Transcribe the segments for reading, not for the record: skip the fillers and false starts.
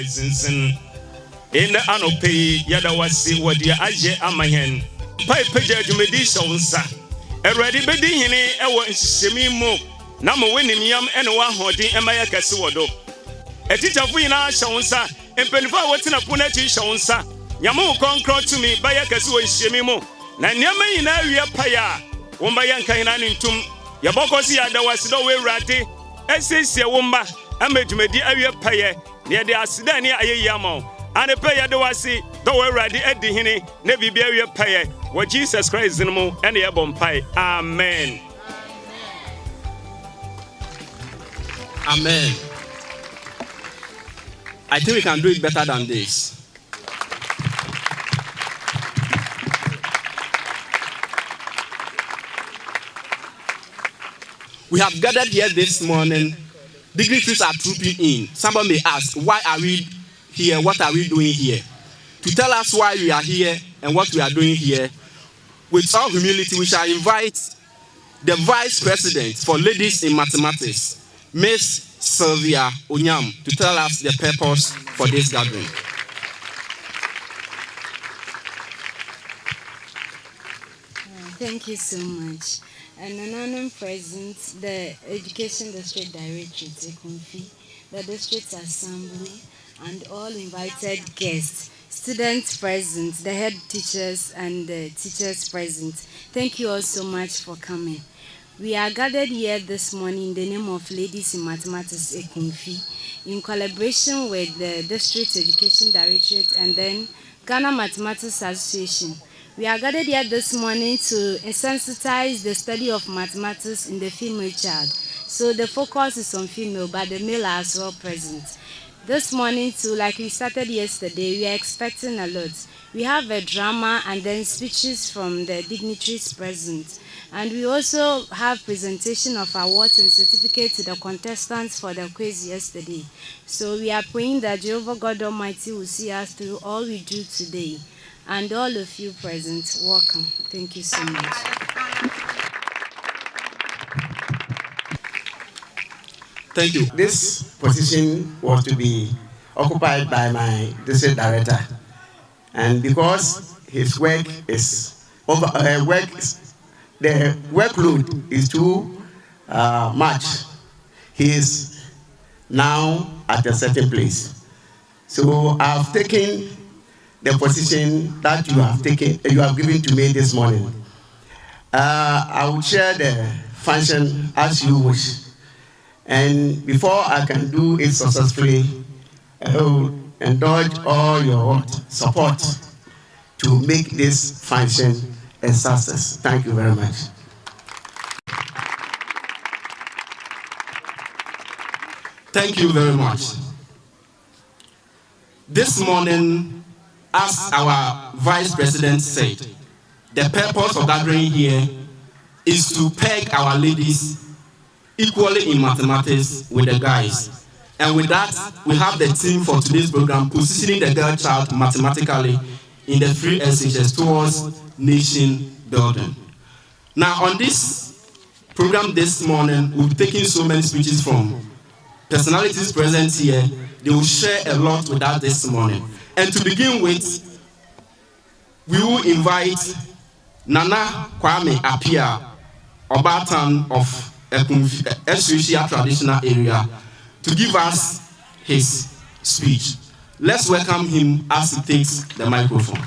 zinzin. In the anope yada wasi wadia aje amahen. Pai peja jumedi shawunsa. Eredi bedi hini ewa nsishemi mo. Namo wenim yam ene wa hodi emaya kesi wado. Etita fuina shawunsa. Empenifa watina puna chi shawunsa. Nyamu konkro tumi baya kesi wa nshishemi mo. Na nyama ina wiya paya. Womba yanka hinani ntum. Yabokosi yada wasi do we rate. Esese womba. Ame jumedi awiya paya. Niade asida ni aye yamo. Ane paya do wasi. Do we radi edi hini. Ne bibi awiya paya. Wa Jesus Christ zinmu. Ene yabon paya. Amen. Amen. I think we can do it better than this. We have gathered here this morning. Dignitaries are trooping in. Somebody may ask, why are we here? What are we doing here? To tell us why we are here and what we are doing here, with all humility, we shall invite the Vice President for Ladies in Mathematics, Miss Sylvia Onyam, to tell us the purpose for this gathering. Thank you so much. And another present, the Education District Directorate, Ekumfi, the District Assembly, and all invited guests, students present, the head teachers and the teachers present. Thank you all so much for coming. We are gathered here this morning in the name of Ladies in Mathematics Ekumfi, in collaboration with the District Education Directorate and then Ghana Mathematics Association. We are gathered here this morning to sensitize the study of mathematics in the female child. So the focus is on female, but the male are as well present. This morning too, like we started yesterday, we are expecting a lot. We have a drama and then speeches from the dignitaries present. And we also have presentation of awards and certificates to the contestants for the quiz yesterday. So we are praying that Jehovah God Almighty will see us through all we do today. And all of you present, welcome. Thank you so much. Thank you. This position was to be occupied by my district director. And because his work is over, the workload is too much, he is now at a certain place. So I've taken the position that you have given to me this morning. I will share the function as you wish. And before I can do it successfully, I will indulge all your support to make this function a success. Thank you very much. Thank you very much. This morning, as our Vice President said, the purpose of gathering here is to peg our ladies equally in mathematics with the guys. And with that, we have the theme for today's program, positioning the girl child mathematically in the free SHS towards nation building. Now, on this program this morning, we'll be taking so many speeches from personalities present here. They will share a lot with us this morning. And to begin with, we will invite Nana Kwame Apia, Obatan of Ekumfi, traditional area, to give us his speech. Let's welcome him as he takes the microphone.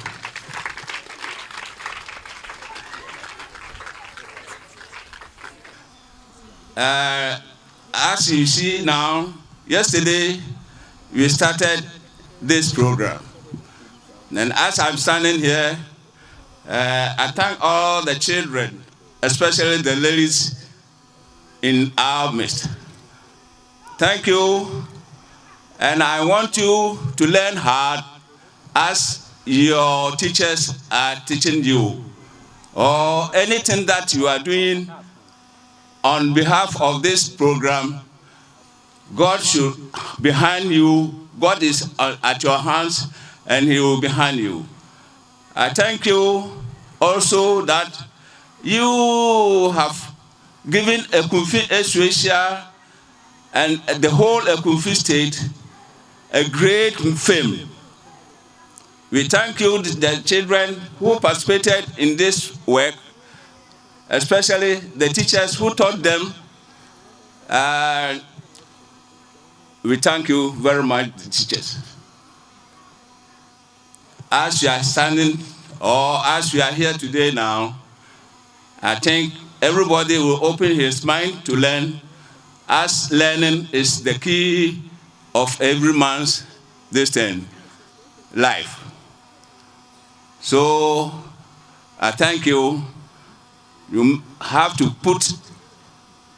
As you see now, yesterday we started this program. And as I'm standing here, I thank all the children, especially the ladies in our midst. Thank you. And I want you to learn hard as your teachers are teaching you, or anything that you are doing on behalf of this program. God should behind you. God is at your hands, and He will behind you. I thank you also that you have given Ekumfi Asia and the whole Ekumfi state a great fame. We thank you, the children who participated in this work, especially the teachers who taught them. We thank you very much, the teachers. As you are standing, or as we are here today now, I think everybody will open his mind to learn, as learning is the key of every man's life. So I thank you. You have to put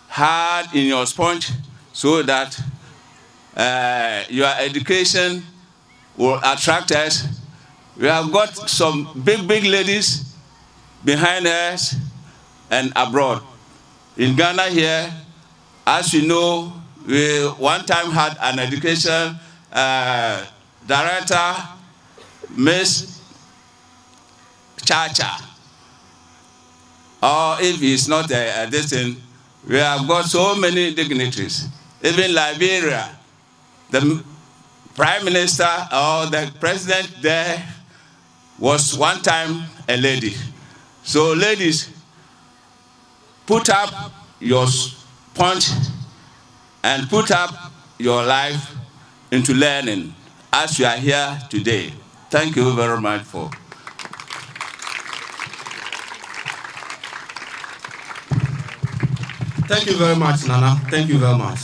hard in your sponge so that your education will attract us. We have got some big ladies behind us and abroad. In Ghana here, as you know, we one time had an education director, Miss Chacha. Or if it's not a distance, we have got so many dignitaries. Even Liberia, the prime minister or the president there was one time a lady. So ladies, put up your punch and put up your life into learning as you are here today. Thank you very much for. Thank you very much, Nana. Thank you very much.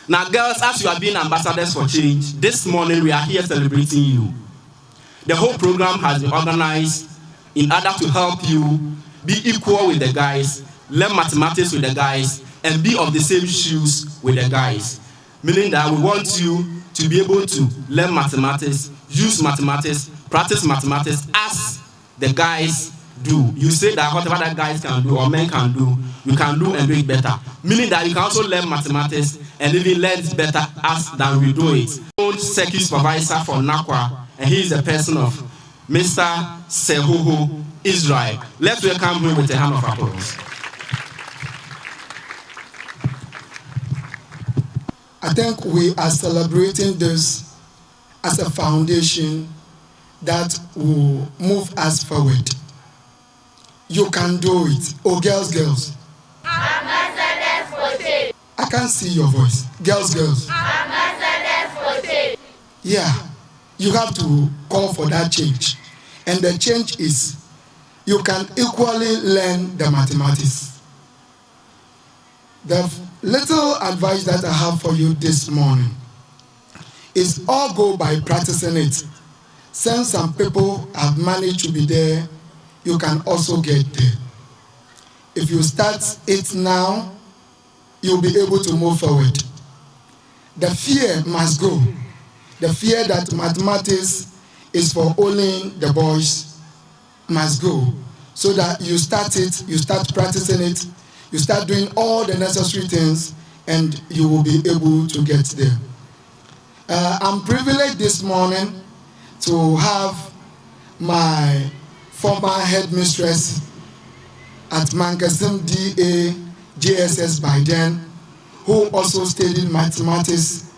Now, girls, as you are being ambassadors for change, this morning we are here celebrating you. The whole program has been organized in order to help you be equal with the guys, learn mathematics with the guys, and be of the same shoes with the guys. Meaning that we want you to be able to learn mathematics, use mathematics, practice mathematics as the guys do. You say that whatever that guys can do or men can do, you can do and do it better. Meaning that you can also learn mathematics and even learn it better as than we do it. Old circuit supervisor for NAQUA, and he is the person of Mr. Sehuhu Israel. Let's welcome him with a hand of applause. I think we are celebrating this as a foundation that will move us forward. You can do it. Oh, girls. Ambassadors for change. I can't see your voice. Girls. Ambassadors for change. Yeah, you have to call for that change. And the change is you can equally learn the mathematics. The little advice that I have for you this morning is all go by practicing it. Since some people have managed to be there, you can also get there. If you start it now, you'll be able to move forward. The fear must go. The fear that mathematics is for only the boys must go. So that you start it, you start practicing it, you start doing all the necessary things, and you will be able to get there. I'm privileged this morning to have my former headmistress at Mankasim DA JSS by then, who also studied mathematics,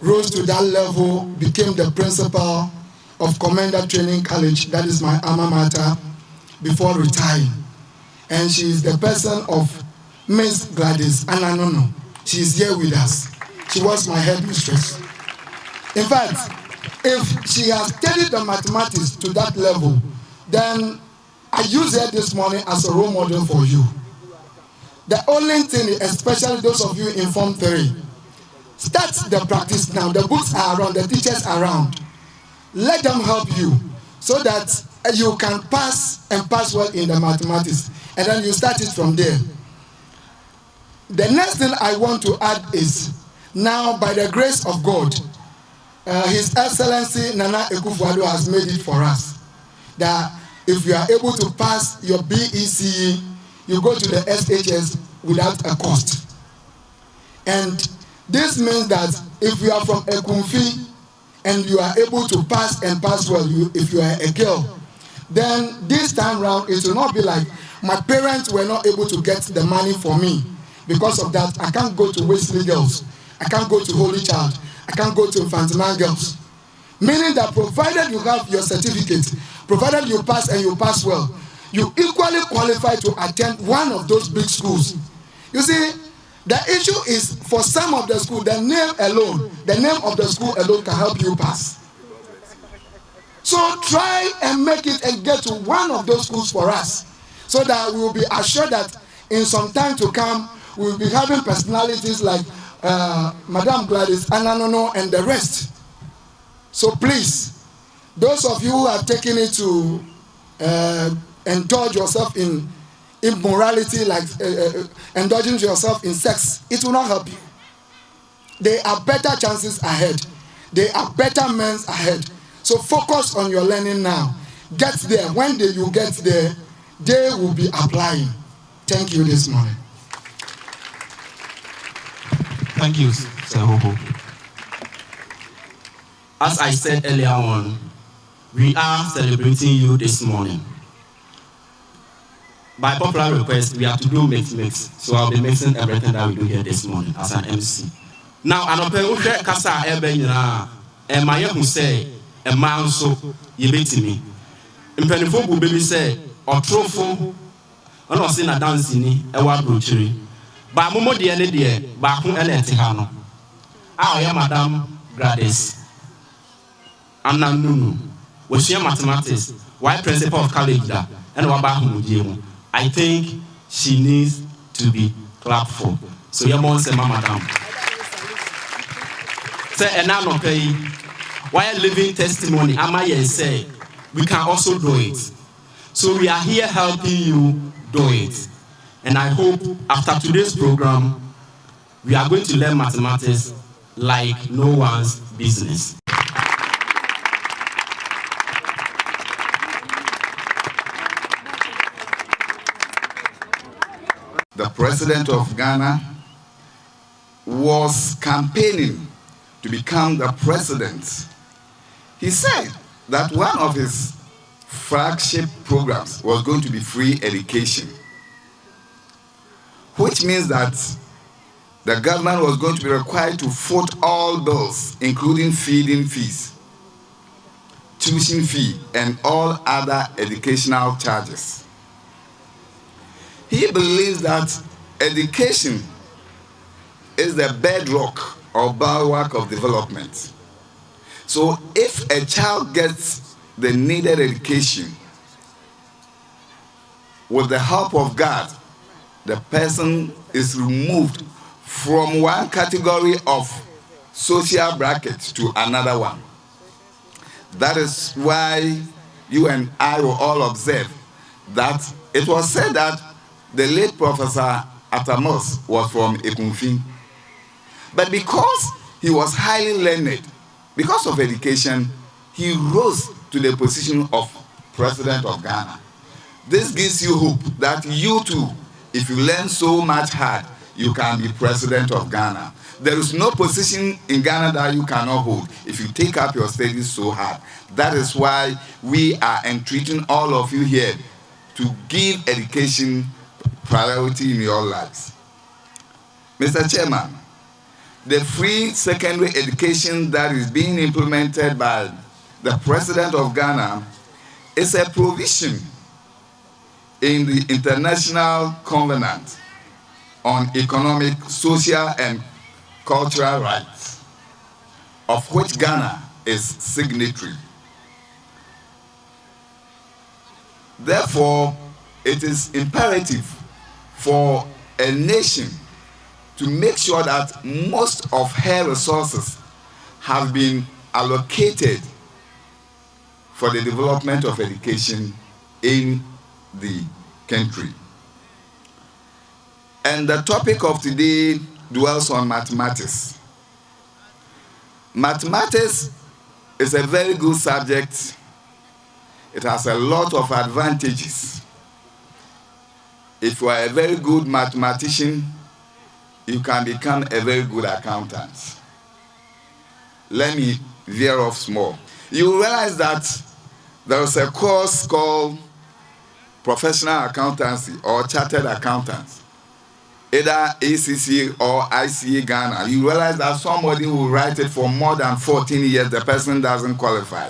rose to that level, became the principal of Commander Training College, that is my alma mater, before retiring. And she is the person of Miss Gladys Ananono. She is here with us. She was my headmistress. In fact, if she has studied the mathematics to that level, then I use her this morning as a role model for you. The only thing, especially those of you in Form 3, start the practice now. The books are around, the teachers are around. Let them help you so that you can pass and pass well in the mathematics. And then you start it from there. The next thing I want to add is, now by the grace of God, His Excellency Nana Ekumfi has made it for us that if you are able to pass your BECE, you go to the SHS without a cost. And this means that if you are from Ekumfi and you are able to pass and pass well, if you are a girl, then this time round it will not be like my parents were not able to get the money for me. Because of that, I can't go to Wesley Girls. I can't go to Holy Child. I can't go to Infantinal Girls. Meaning that provided you have your certificate, provided you pass and you pass well, you equally qualify to attend one of those big schools. You see, the issue is for some of the schools, the name of the school alone can help you pass. So try and make it and get to one of those schools for us, so that we will be assured that in some time to come, we will be having personalities like Madame Gladys, Ananono, and the rest. So please, those of you who have taken it to indulge yourself in immorality, like indulging yourself in sex, it will not help you. There are better chances ahead. There are better men ahead. So focus on your learning now. Get there. When you get there, they will be applying. Thank you this morning. Thank you, Sir Hoho. As I said earlier on, we are celebrating you this morning. By popular request, we have to do mix. So I'll be mixing everything that we do here this morning as an MC. Now, Anope Kasa Ebenyina, and my who say, a man so you beat me. In Penifo baby say, or trofo, and I seen a dancing a wild butchery. But Momo the end dear, Baku and Tihano. I am Madame Gladys. Anna Nunu, was she a mathematics, white principal of college, and Wabahu. I think she needs to be clapped for. So your mom say, Mama Madam. Say, and now no pay. While living testimony, Amaya say, we can also do it. So we are here helping you do it. And I hope after today's program, we are going to learn mathematics like no one's business. The president of Ghana was campaigning to become the president. He said that one of his flagship programs was going to be free education, which means that the government was going to be required to foot all bills, including feeding fees, tuition fee, and all other educational charges. He believes that education is the bedrock or bulwark of development. So if a child gets the needed education, with the help of God, the person is removed from one category of social bracket to another one. That is why you and I will all observe that it was said that the late Professor Atamos was from Ekumfi. But because he was highly learned, because of education, he rose to the position of President of Ghana. This gives you hope that you too, if you learn so much hard, you can be President of Ghana. There is no position in Ghana that you cannot hold if you take up your studies so hard. That is why we are entreating all of you here to give education priority in your lives. Mr. Chairman, the free secondary education that is being implemented by the President of Ghana is a provision in the International Covenant on Economic, Social, and Cultural Rights, of which Ghana is signatory. Therefore, it is imperative for a nation to make sure that most of her resources have been allocated for the development of education in the country. And the topic of today dwells on mathematics. Mathematics is a very good subject. It has a lot of advantages. If you are a very good mathematician, you can become a very good accountant. Let me veer off small. You realize that there is a course called professional accountancy or chartered accountants. either ACC or ICA Ghana, you realize that somebody will write it for more than 14 years, the person doesn't qualify.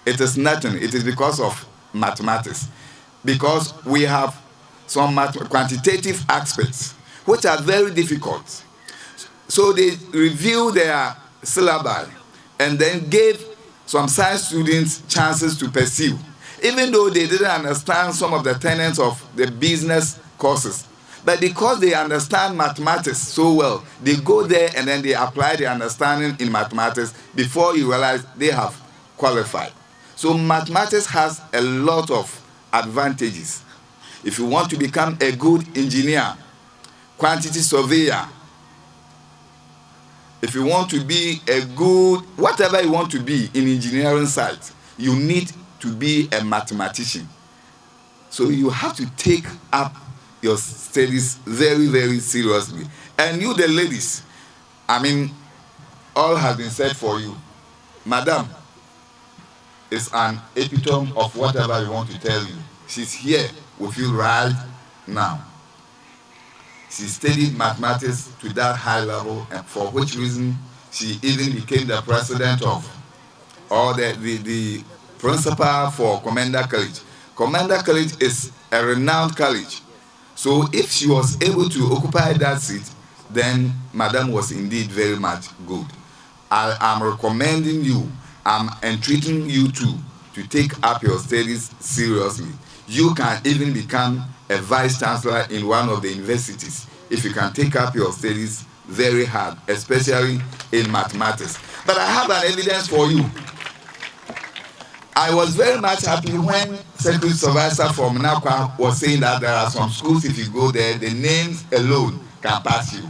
It is nothing. It is because of mathematics. Because we have some quantitative aspects which are very difficult. So they review their syllabi and then gave some science students chances to pursue, even though they didn't understand some of the tenets of the business courses. But because they understand mathematics so well, they go there and then they apply their understanding in mathematics before you realize they have qualified. So mathematics has a lot of advantages. If you want to become a good engineer, quantity surveyor, if you want to be a good, whatever you want to be in engineering side, you need to be a mathematician. So you have to take up your studies very, very seriously. And you, the ladies, I mean, all has been said for you. Madam is an epitome of whatever we want to tell you. She's here with you right now. She studied mathematics to that high level, and for which reason she even became the president of, or the principal for Commander College. Commander College is a renowned college. So if she was able to occupy that seat, then Madam was indeed very much good. I am recommending you, I'm entreating you to take up your studies seriously. You can even become a vice chancellor in one of the universities if you can take up your studies very hard, especially in mathematics. But I have an evidence for you. I was very much happy when Secretary Supervisor from NAPCA was saying that there are some schools, if you go there, the names alone can pass you.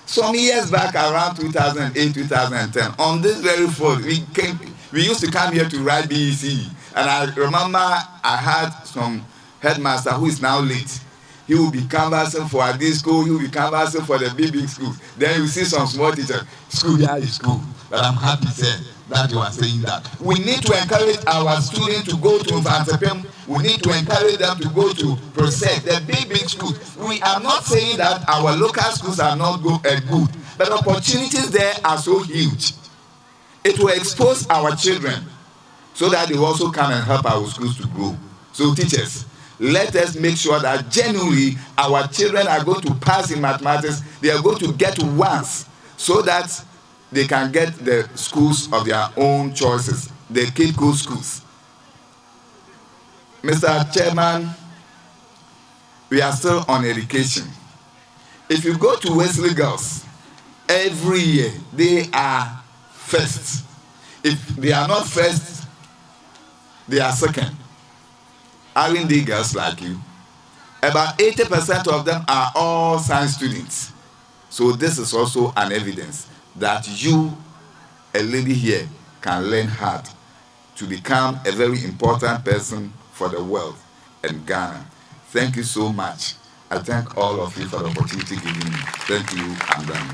Some years back, around 2008, 2010, on this very floor, we used to come here to write BEC. And I remember I had some headmaster who is now late. He will be canvassing for a day school, he will be canvassing for the big schools. Then you see some small teachers, school, yeah, is school. But I'm happy to say that you are saying that. We need to encourage our students to go to Vantepem. We need to encourage them to go to Prosec, the big schools. We are not saying that our local schools are not good, but opportunities there are so huge. It will expose our children so that they will also come and help our schools to grow. So teachers, let us make sure that genuinely our children are going to pass in mathematics. They are going to get ones so that they can get the schools of their own choices, the Cape Coast schools. Mr. Chairman, we are still on education. If you go to Wesley Girls, every year they are first. If they are not first, they are second. Aren't they girls like you? About 80% of them are all science students. So this is also an evidence that you, a lady here, can learn hard to become a very important person for the world and Ghana. Thank you so much. I thank all of you for the opportunity given me. Thank you, I'm done.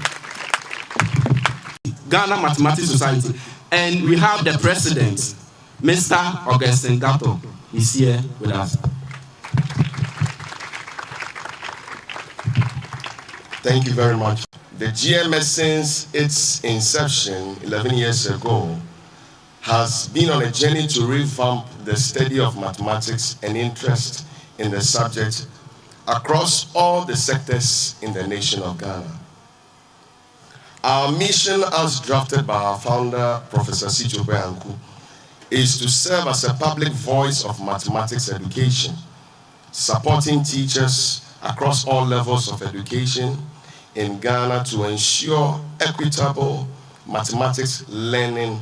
Ghana Mathematics Society. And we have the president, Mr. Augustine Dato. He's here with us. Thank you very much. The GMS, since its inception 11 years ago, has been on a journey to revamp the study of mathematics and interest in the subject across all the sectors in the nation of Ghana. Our mission, as drafted by our founder, Professor Sichope Anku, is to serve as a public voice of mathematics education, supporting teachers across all levels of education in Ghana to ensure equitable mathematics learning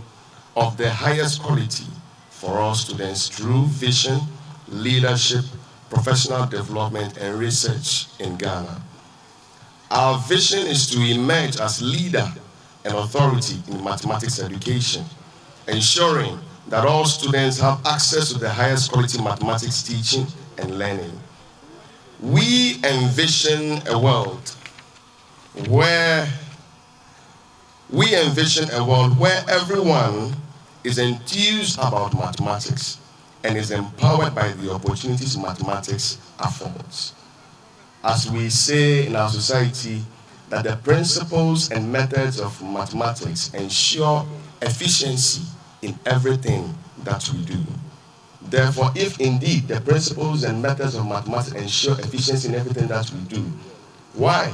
of the highest quality for all students through vision, leadership, professional development, and research in Ghana. Our vision is to emerge as leader and authority in mathematics education, ensuring that all students have access to the highest quality mathematics teaching and learning. We envision a world where everyone is enthused about mathematics and is empowered by the opportunities mathematics affords. as we say in our society, that the principles and methods of mathematics ensure efficiency in everything that we do. Therefore, if indeed the principles and methods of mathematics ensure efficiency in everything that we do, why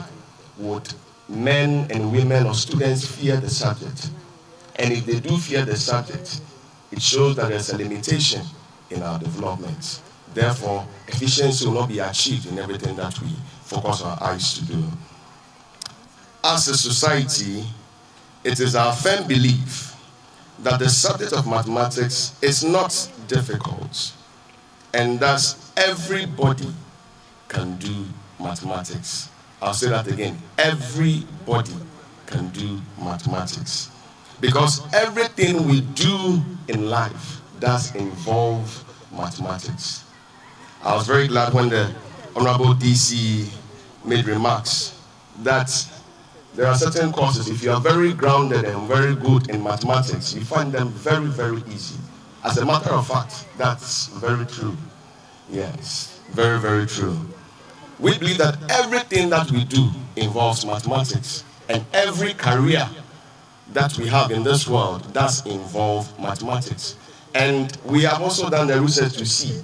would men and women or students fear the subject? And if they do fear the subject, it shows that there's a limitation in our development. Therefore, efficiency will not be achieved in everything that we focus our eyes to do. As a society, it is our firm belief that the subject of mathematics is not difficult, and thus everybody can do mathematics. I'll say that again. Everybody can do mathematics. Because everything we do in life does involve mathematics. I was very glad when the Honorable DC made remarks that there are certain courses, if you are very grounded and very good in mathematics, you find them very, very easy. As a matter of fact, that's very true. Yes, very, very true. We believe that everything that we do involves mathematics, and every career that we have in this world does involve mathematics. And we have also done the research to see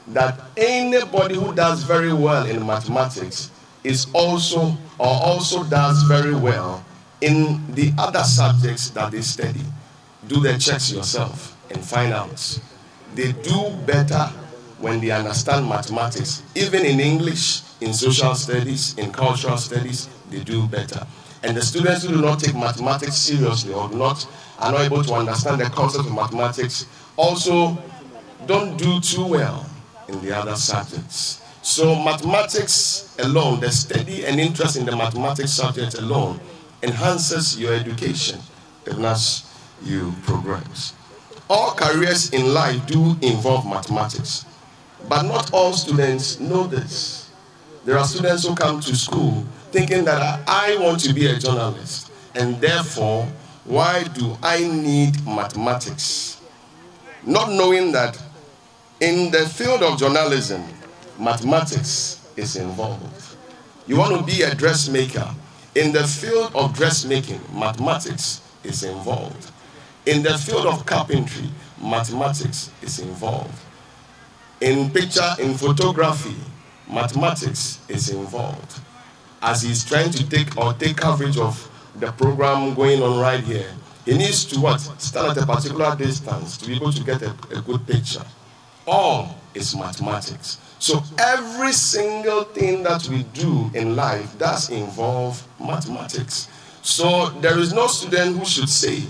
that anybody who does very well in mathematics is also does very well in the other subjects that they study. Do the checks yourself and find out. They do better when they understand mathematics. Even in English, in social studies, in cultural studies, they do better. And the students who do not take mathematics seriously or are not able to understand the concept of mathematics also don't do too well in the other subjects. So mathematics alone, the study and interest in the mathematics subject alone, enhances your education even as you progress. All careers in life do involve mathematics, but not all students know this. There are students who come to school thinking that I want to be a journalist, and therefore, why do I need mathematics? Not knowing that in the field of journalism, mathematics is involved. You want to be a dressmaker. In the field of dressmaking, mathematics is involved. In the field of carpentry, mathematics is involved. In photography, mathematics is involved. As he's trying to take coverage of the program going on right here, he needs to stand at a particular distance to be able to get a good picture. All is mathematics. So every single thing that we do in life does involve mathematics. So there is no student who should say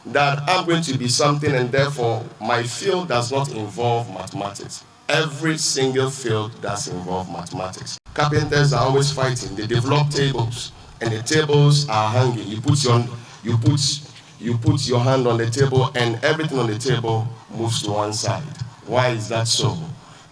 that I'm going to be something and therefore my field does not involve mathematics. Every single field does involve mathematics. Carpenters are always fighting. They develop tables, and the tables are hanging. You put your hand on the table, and everything on the table moves to one side. Why is that so?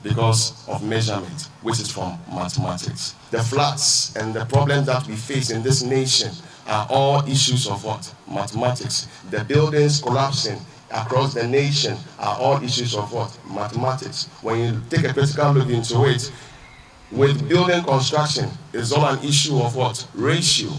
Because of measurement, which is from mathematics. The floods and the problems that we face in this nation are all issues of what? Mathematics. The buildings collapsing across the nation are all issues of what? Mathematics. When you take a critical look into it, with building construction, it's all an issue of what? Ratio.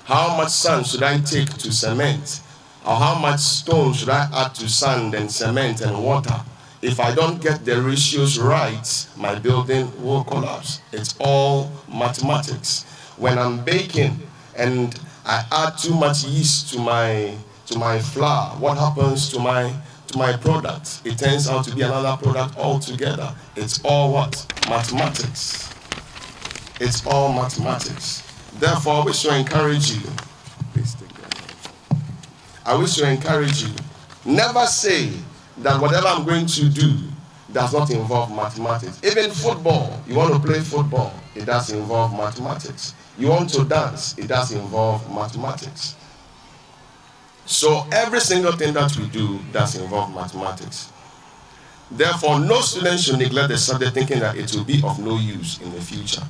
How much sand should I take to cement? Or how much stone should I add to sand and cement and water? If I don't get the ratios right, my building will collapse. It's all mathematics. When I'm baking and I add too much yeast to my flour, what happens to my product? It turns out to be another product altogether. It's all what? Mathematics. It's all mathematics. Therefore, I wish to encourage you. Please take that. I wish to encourage you. Never say that whatever I'm going to do does not involve mathematics. Even football, you want to play football, it does involve mathematics. You want to dance, it does involve mathematics. So every single thing that we do does involve mathematics. Therefore, no student should neglect the subject thinking that it will be of no use in the future.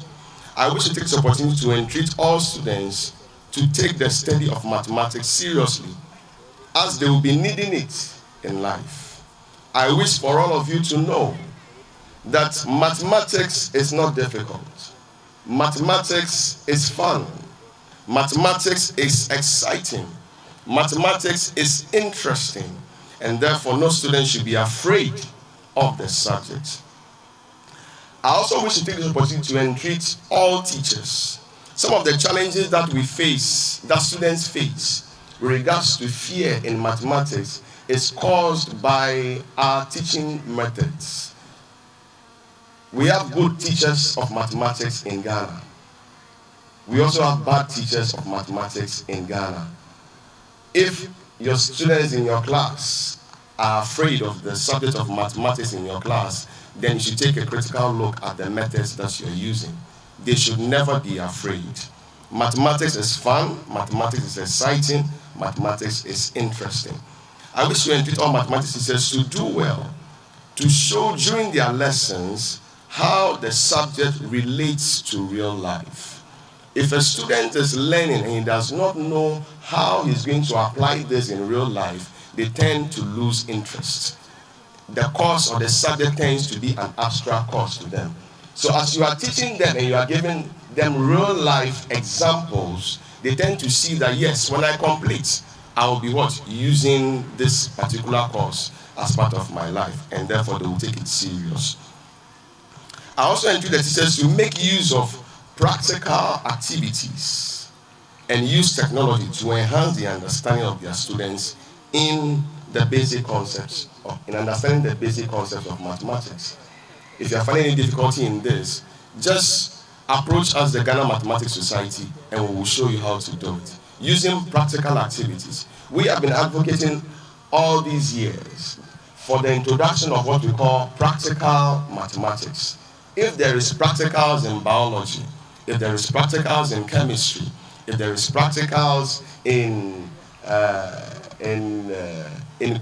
I wish to take this opportunity to entreat all students to take the study of mathematics seriously, as they will be needing it in life. I wish for all of you to know that mathematics is not difficult. Mathematics is fun. Mathematics is exciting. Mathematics is interesting. And therefore, no student should be afraid of the subject. I also wish to take this opportunity to entreat all teachers. Some of the challenges that we face, that students face, with regards to fear in mathematics, is caused by our teaching methods. We have good teachers of mathematics in Ghana. We also have bad teachers of mathematics in Ghana. If your students in your class are afraid of the subject of mathematics in your class, then you should take a critical look at the methods that you're using. They should never be afraid. Mathematics is fun, mathematics is exciting, mathematics is interesting. I wish to entreat all mathematics teachers to do well, to show during their lessons how the subject relates to real life. If a student is learning and he does not know how he's going to apply this in real life, they tend to lose interest. The course or the subject tends to be an abstract course to them. So as you are teaching them and you are giving them real life examples, they tend to see that, yes, when I complete, I will be what? Using this particular course as part of my life, and therefore they will take it serious. I also entreat the teachers to make use of practical activities and use technology to enhance the understanding of their students in the basic concepts, in understanding the basic concepts of mathematics. If you are finding any difficulty in this, just approach us, the Ghana Mathematics Society, and we will show you how to do it. Using practical activities. We have been advocating all these years for the introduction of what we call practical mathematics. If there is practicals in biology, if there is practicals in chemistry, if there is practicals in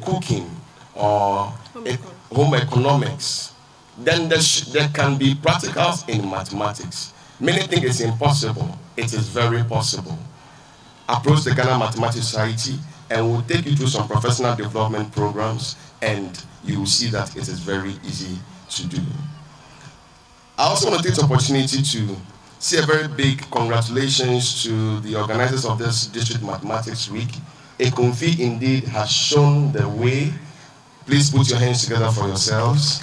cooking or home economics, then there can be practicals in mathematics. Many think it's impossible. It is very possible. Approach the Ghana Mathematics Society and we'll take you through some professional development programs, and you will see that it is very easy to do. I also want to take this opportunity to say a very big congratulations to the organizers of this District Mathematics Week. Ekumfi indeed has shown the way. Please put your hands together for yourselves.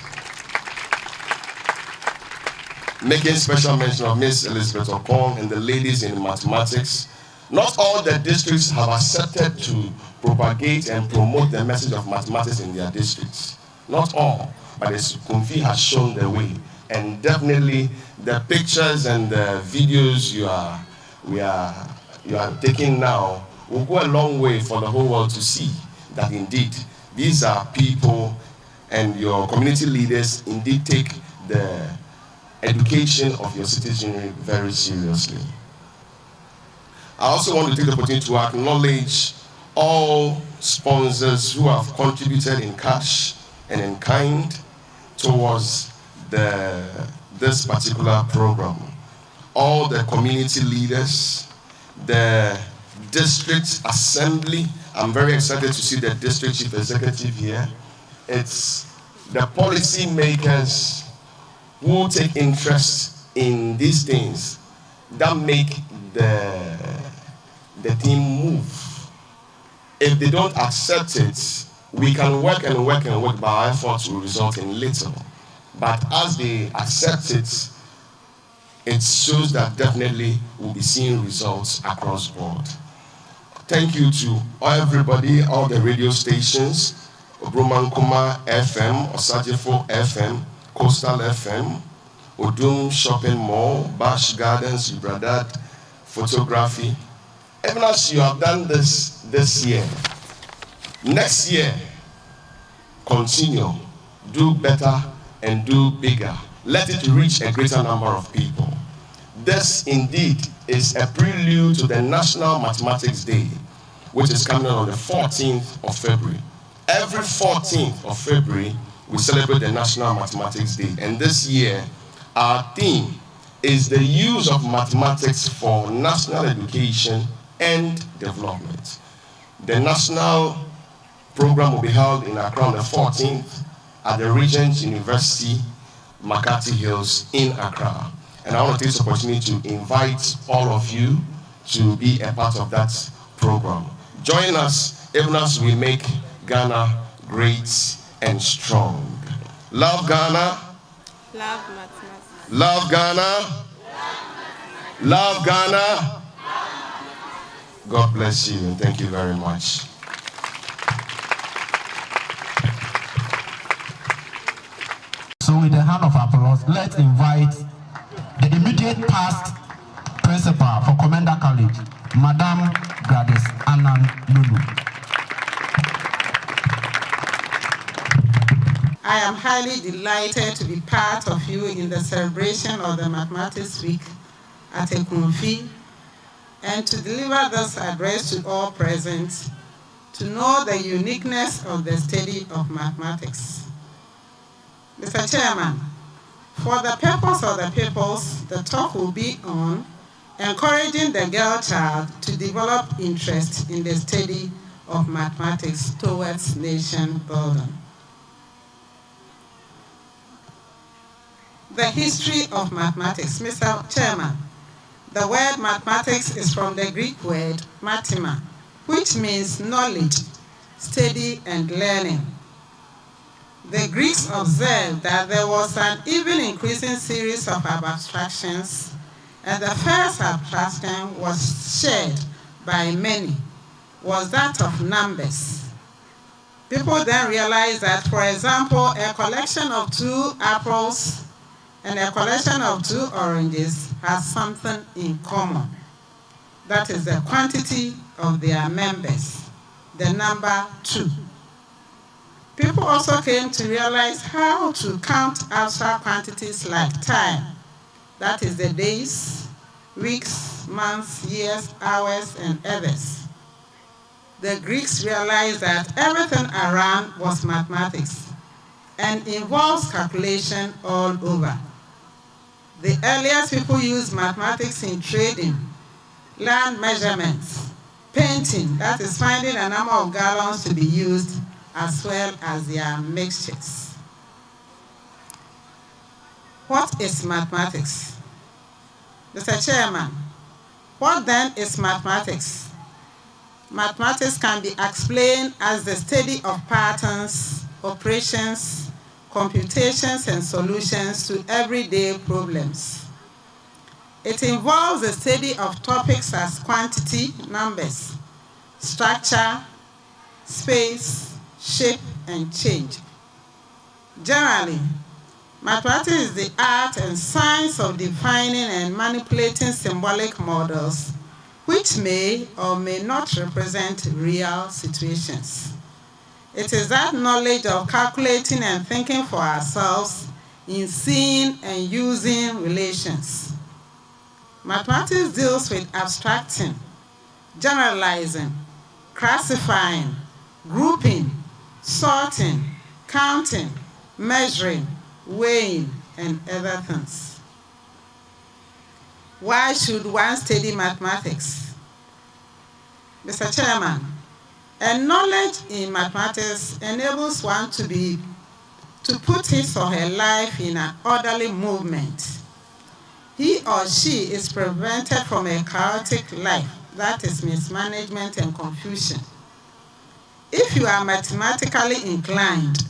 Making special mention of Miss Elizabeth Okong and the ladies in mathematics. Not all the districts have accepted to propagate and promote the message of mathematics in their districts. Not all, but Ekumfi has shown the way. And definitely the pictures and the videos you are taking now will go a long way for the whole world to see that indeed these are people, and your community leaders indeed take the education of your citizenry very seriously. I also want to take the opportunity to acknowledge all sponsors who have contributed in cash and in kind towards this particular program. All the community leaders, the district assembly. I'm very excited to see the district chief executive here. It's the policy makers who take interest in these things that make the team move. If they don't accept it, we can work and work and work, but our efforts will result in little. But as they accept it, it shows that definitely we'll be seeing results across board. Thank you to everybody, all the radio stations, Obromankuma FM, Osajifo FM, Coastal FM, Odum Shopping Mall, Bash Gardens, Ibradat, photography. Even as you have done this year, next year, continue, do better and do bigger. Let it reach a greater number of people. This indeed is a prelude to the National Mathematics Day, which is coming on the 14th of February. Every 14th of February, we celebrate the National Mathematics Day. And this year, our theme is the use of mathematics for national education and development. The national program will be held in Accra on the 14th at the Regent University, Makati Hills in Accra. And I want to take this opportunity to invite all of you to be a part of that program. Join us even as we make Ghana great and strong. Love Ghana. Love mathematics. Love Ghana. Love Ghana. God bless you and thank you very much. So with a hand of applause, let's invite the immediate past principal for Commander College, Madam Gladys Annan Lulu. I am highly delighted to be part of you in the celebration of the Mathematics Week at Ekumfi and to deliver this address to all present to know the uniqueness of the study of mathematics. Mr. Chairman, for the purpose of the peoples, the talk will be on encouraging the girl child to develop interest in the study of mathematics towards nation building. The history of mathematics. Mr. Chairman, the word mathematics is from the Greek word mathema, which means knowledge, study, and learning. The Greeks observed that there was an even increasing series of abstractions, and the first abstraction was shared by many, was that of numbers. People then realized that, for example, a collection of 2 apples and a collection of 2 oranges has something in common. That is the quantity of their members, the number 2. People also came to realize how to count abstract quantities like time. That is the days, weeks, months, years, hours, and others. The Greeks realized that everything around was mathematics and involves calculation all over. The earliest people used mathematics in trading, land measurements, painting, that is finding a number of gallons to be used, as well as their mixtures. What is mathematics? Mr. Chairman, what then is mathematics? Mathematics can be explained as the study of patterns, operations, computations, and solutions to everyday problems. It involves the study of topics as quantity, numbers, structure, space, shape, and change. Generally, mathematics is the art and science of defining and manipulating symbolic models which may or may not represent real situations. It is that knowledge of calculating and thinking for ourselves in seeing and using relations. Mathematics deals with abstracting, generalizing, classifying, grouping, sorting, counting, measuring, weighing, and other things. Why should one study mathematics? Mr. Chairman, a knowledge in mathematics enables one to put his or her life in an orderly movement. He or she is prevented from a chaotic life, that is mismanagement and confusion. If you are mathematically inclined,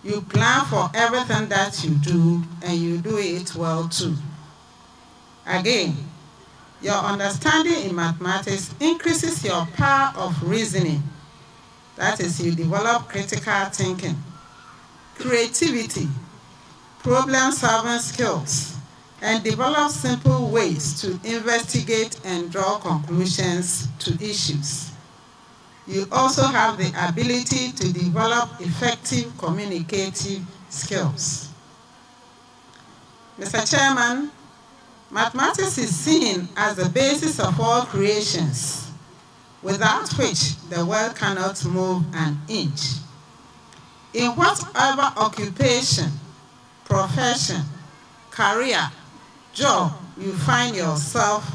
you plan for everything that you do, and you do it well too. Again, your understanding in mathematics increases your power of reasoning. That is, you develop critical thinking, creativity, problem-solving skills, and develop simple ways to investigate and draw conclusions to issues. You also have the ability to develop effective communicative skills. Mr. Chairman, mathematics is seen as the basis of all creations, without which the world cannot move an inch. In whatever occupation, profession, career, job you find yourself,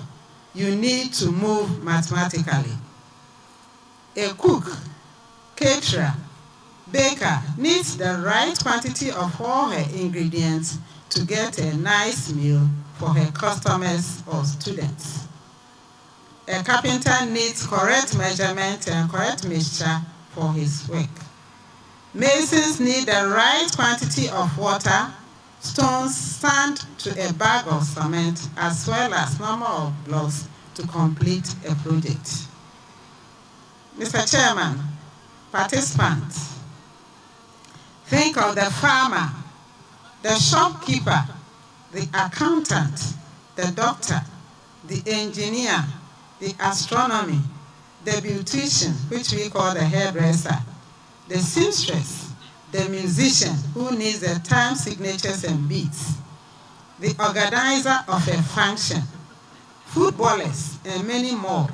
you need to move mathematically. A cook, caterer, baker needs the right quantity of all her ingredients to get a nice meal for her customers or students. A carpenter needs correct measurement and correct mixture for his work. Masons need the right quantity of water, stones, sand to a bag of cement, as well as number of blocks to complete a project. Mr. Chairman, participants, think of the farmer, the shopkeeper, the accountant, the doctor, the engineer, the astronomer, the beautician, which we call the hairdresser, the seamstress, the musician who needs the time signatures and beats, the organizer of a function, footballers, and many more,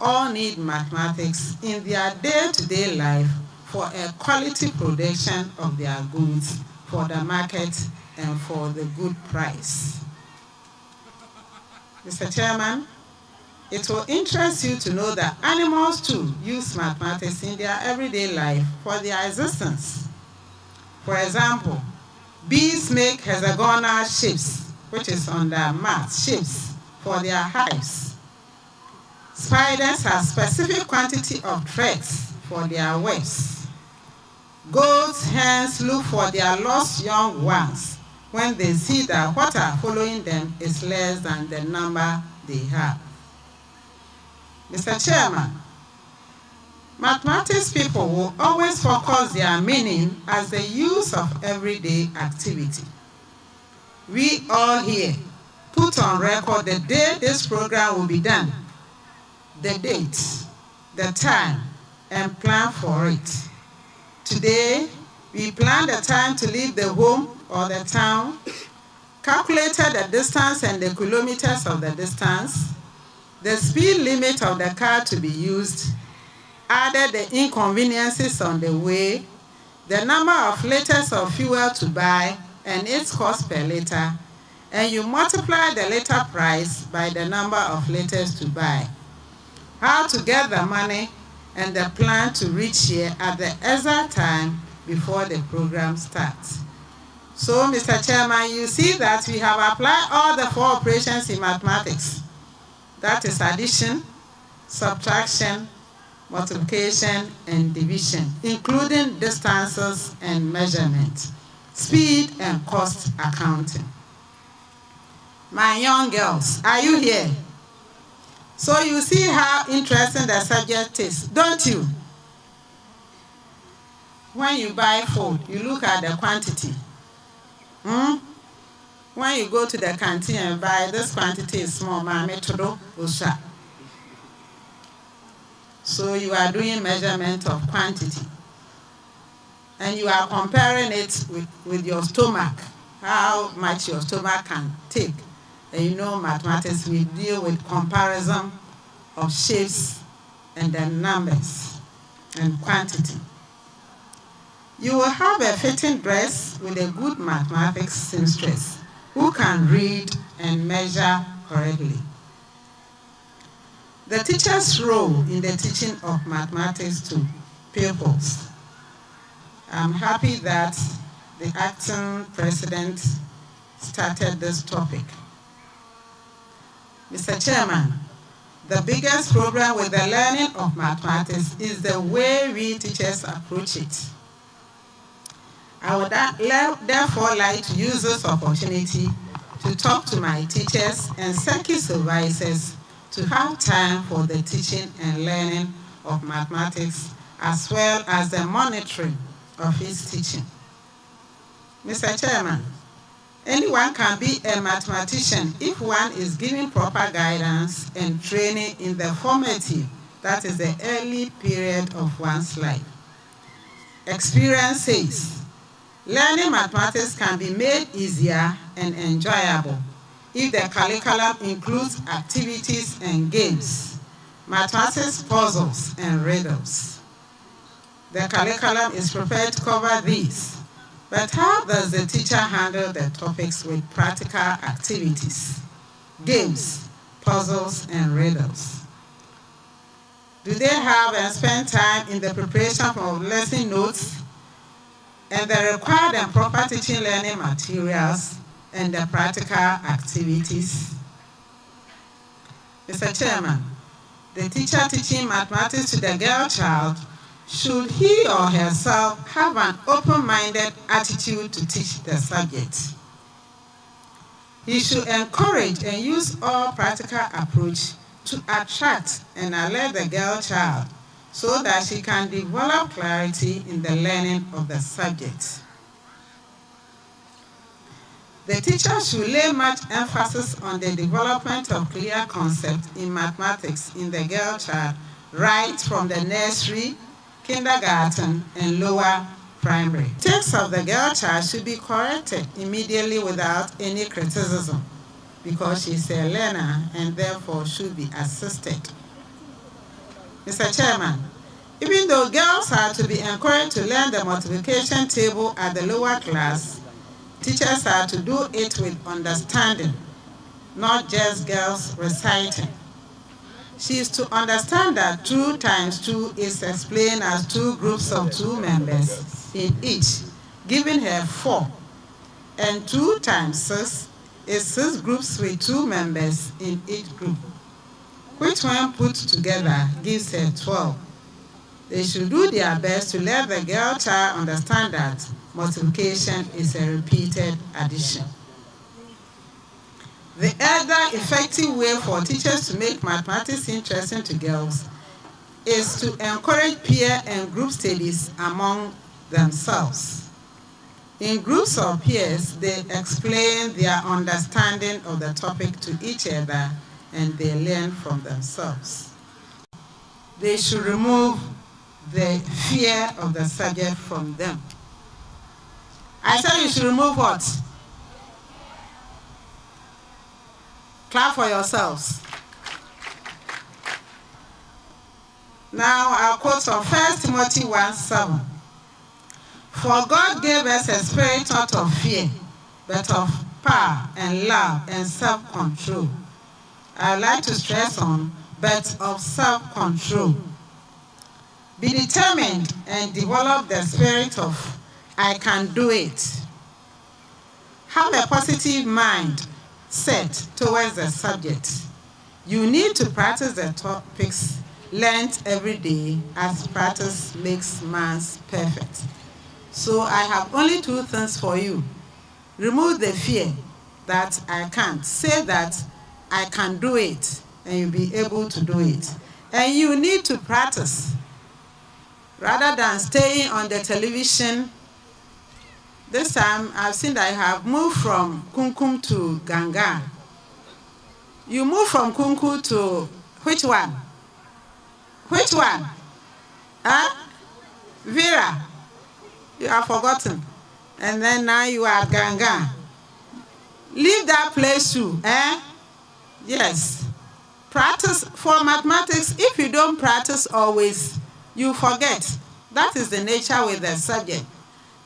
all need mathematics in their day-to-day life for a quality production of their goods for the market and for the good price. Mr. Chairman, it will interest you to know that animals too use mathematics in their everyday life for their existence. For example, bees make hexagonal shapes, which is on their math, shapes for their hives. Spiders have specific quantity of threads for their webs. Goats, hens look for their lost young ones when they see that what are following them is less than the number they have. Mr. Chairman, mathematics people will always focus their meaning as the use of everyday activity. We all here put on record the day this program will be done, the date, the time, and plan for it. Today, we plan the time to leave the home or the town, calculated the distance and the kilometers of the distance, the speed limit of the car to be used, added the inconveniences on the way, the number of liters of fuel to buy and its cost per liter, and you multiply the liter price by the number of liters to buy. How to get the money and the plan to reach here at the exact time before the program starts. So, Mr. Chairman, you see that we have applied all the 4 operations in mathematics. That is addition, subtraction, multiplication, and division, including distances and measurement, speed and cost accounting. My young girls, are you here? So you see how interesting the subject is, don't you? When you buy food, you look at the quantity. When you go to the canteen and buy, this quantity is small, so you are doing measurement of quantity. And you are comparing it with your stomach, how much your stomach can take. And you know mathematics, we deal with comparison of shapes and then numbers and quantity. You will have a fitting dress with a good mathematics seamstress who can read and measure correctly. The teacher's role in the teaching of mathematics to pupils. I'm happy that the acting president started this topic. Mr. Chairman, the biggest problem with the learning of mathematics is the way we teachers approach it. I would therefore like to use this opportunity to talk to my teachers and circuit supervisors to have time for the teaching and learning of mathematics as well as the monitoring of its teaching. Mr. Chairman, anyone can be a mathematician if one is given proper guidance and training in the formative, that is the early period of one's life. Experience says, learning mathematics can be made easier and enjoyable if the curriculum includes activities and games, mathematics puzzles and riddles. The curriculum is prepared to cover these, but how does the teacher handle the topics with practical activities, games, puzzles, and riddles? Do they have and spend time in the preparation of lesson notes and the required and proper teaching learning materials and the practical activities. Mr. Chairman, the teacher teaching mathematics to the girl child should he or herself have an open-minded attitude to teach the subject. He should encourage and use all practical approach to attract and alert the girl child so that she can develop clarity in the learning of the subject. The teacher should lay much emphasis on the development of clear concepts in mathematics in the girl child right from the nursery, kindergarten, and lower primary. Mistakes of the girl child should be corrected immediately without any criticism because she's a learner and therefore should be assisted. Mr. Chairman, even though girls are to be encouraged to learn the multiplication table at the lower class, teachers are to do it with understanding, not just girls reciting. She is to understand that 2 times 2 is explained as 2 groups of 2 members in each, giving her 4. And 2 times 6 is 6 groups with 2 members in each group, which when put together gives her 12. They should do their best to let the girl child understand that multiplication is a repeated addition. The other effective way for teachers to make mathematics interesting to girls is to encourage peer and group studies among themselves. In groups of peers, they explain their understanding of the topic to each other and they learn from themselves. They should remove the fear of the subject from them. I said you should remove what? Clap for yourselves. Now I'll quote from 1 Timothy 1:7. For God gave us a spirit not of fear, but of power and love and self-control. I'd like to stress on, but of self-control. Be determined and develop the spirit of I can do it. Have a positive mind set towards the subject. You need to practice the topics learned every day, as practice makes man perfect. So I have only 2 things for you. Remove the fear that I can't. Say that I can do it, and you'll be able to do it. And you need to practice. Rather than staying on the television, this time I've seen that I have moved from Kunkum to Ganga. You move from Kunkum to which one? Which one? Huh? Vera. You have forgotten. And then now you are at Ganga. Leave that place too. Yes. Practice for mathematics. If you don't practice always, you forget. That is the nature with the subject.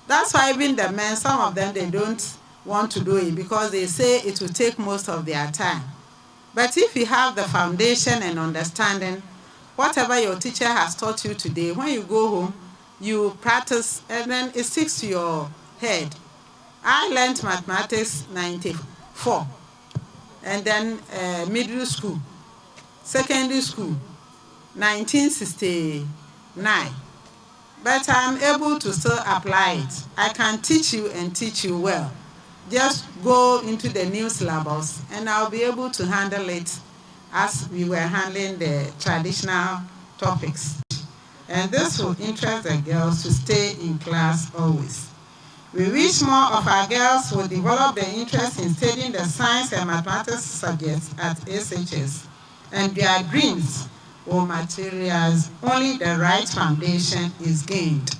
That's why even the men, some of them, they don't want to do it because they say it will take most of their time. But if you have the foundation and understanding, whatever your teacher has taught you today, when you go home, you practice and then it sticks to your head. I learned mathematics 94, and then middle school, secondary school, 1969. But I'm able to still apply it. I can teach you and teach you well. Just go into the new syllabus and I'll be able to handle it as we were handling the traditional topics. And this will interest the girls to stay in class always. We wish more of our girls will develop their interest in studying the science and mathematics subjects at SHS, and their dreams will materialize only the right foundation is gained.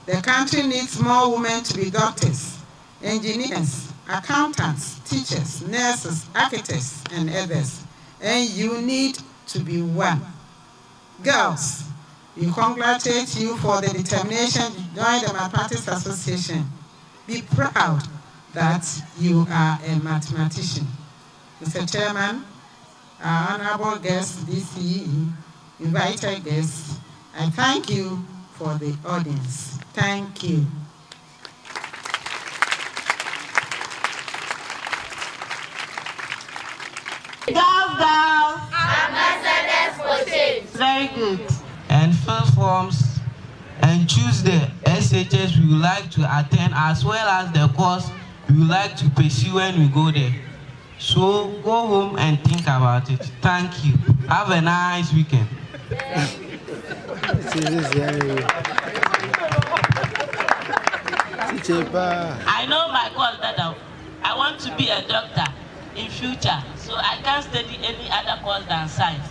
The country needs more women to be doctors, engineers, accountants, teachers, nurses, architects, and others. And you need to be one. Girls, we congratulate you for the determination to join the Mathematics Association. Be proud that you are a mathematician. Mr. Chairman, our honorable guests, DCE, invited guests, I thank you for the audience. Thank you. Girls. Ambassadors for change. Very good. And fill forms and choose the SHS we would like to attend as well as the course we would like to pursue when we go there. So go home and think about it. Thank you. Have a nice weekend. I know my course better. I want to be a doctor in future, so I can't study any other course than science.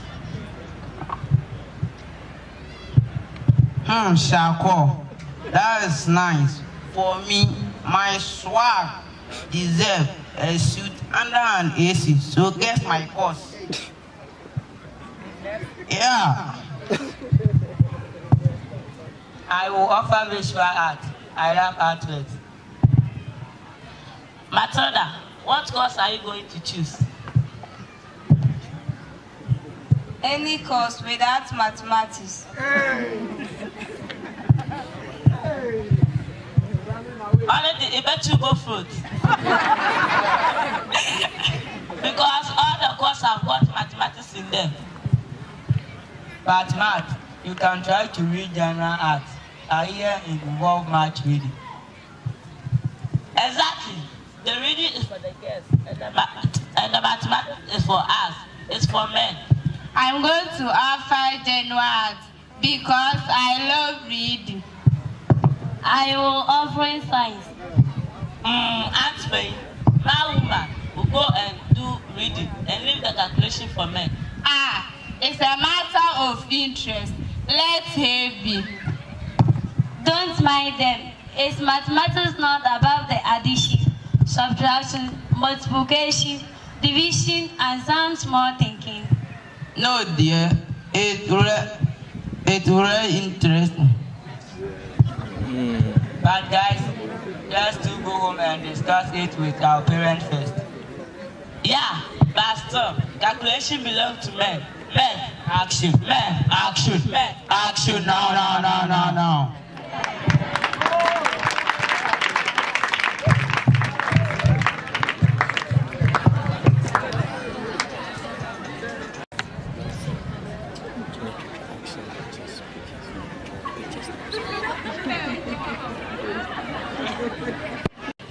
Shako, that is nice. For me, my swag deserves a suit under an AC, so guess my course. Yeah. I will offer visual art. I love artworks. Matilda, what course are you going to choose? Any course without mathematics. Only the vegetable fruit. Because all the courses have got mathematics in them. But math, you can try to read general art. I here involve much reading. Exactly. The reading is for the girls, and the mathematics is for us. It's for men. I'm going to offer general art because I love reading. I will offer science. Aunt May, my woman will go and do reading and leave the calculation for men. It's a matter of interest. Let her be. Don't mind them. It's mathematics, not about the addition, subtraction, multiplication, division, and some small thinking. No, dear. It's really interesting. But guys, let's still go home and discuss it with our parents first. Yeah, but still, calculation belongs to men. Men, action. Men, action. Men, action. No.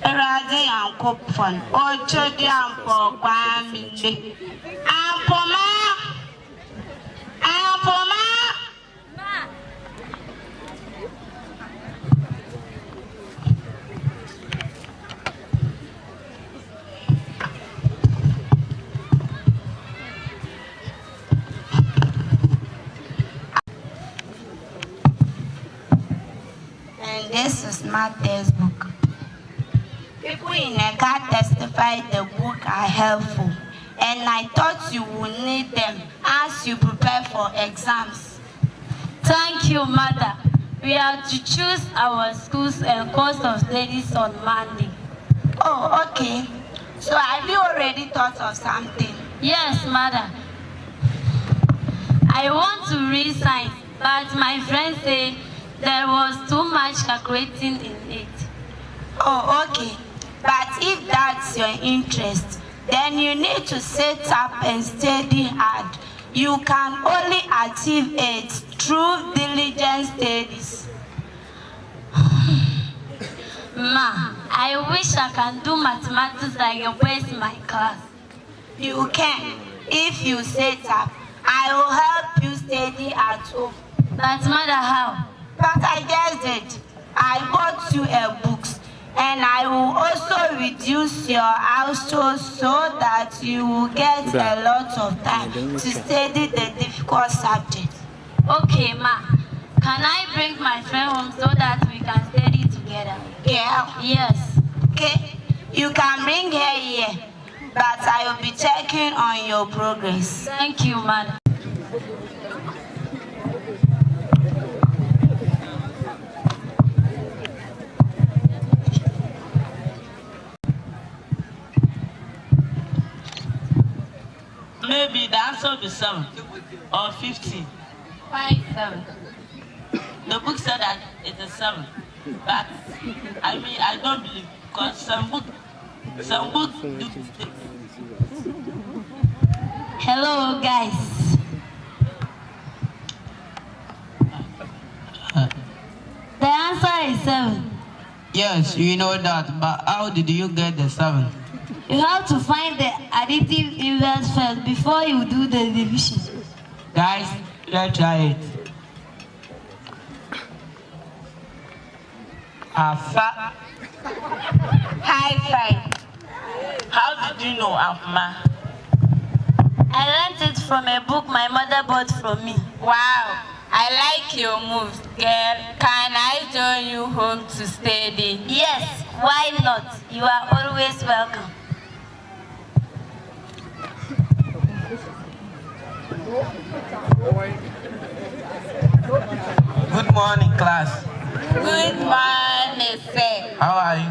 Razi Ankopon, Ochodi Ampo Kwaminde. Ampoma. And this is my textbook. People in ECA testified the book are helpful, and I thought you would need them as you prepare for exams. Thank you, Mother. We are to choose our schools and course of studies on Monday. Oh, okay. So have you already thought of something? Yes, Mother. I want to read science, but my friends say there was too much calculating in it. Oh, okay. But if that's your interest, then you need to sit up and study hard. You can only achieve it through diligent studies. Ma, I wish I can do mathematics like your boys in my class. You can, if you sit up. I will help you study at home. But Mother, how? But I guessed it. I bought you a book. And I will also reduce your household so that you will get a lot of time to study the difficult subject. Okay, Ma. Can I bring my friend home so that we can study together? Yeah. Yes. Okay. You can bring her here, but I will be checking on your progress. Thank you, Madam. Maybe the answer will be 7 or 15. Why 7? The book said that it is 7. But I don't believe, because some books do Hello, guys. The answer is 7. Yes, you know that, but how did you get the 7? You have to find the additive inverse first before you do the division. Guys, let's try it. Afa. High five. How did you know, Afma? I learned it from a book my mother bought from me. Wow, I like your moves, girl. Can I join you home to study? Yes, why not? You are always welcome. Good morning, class. Good morning, sir. How are you?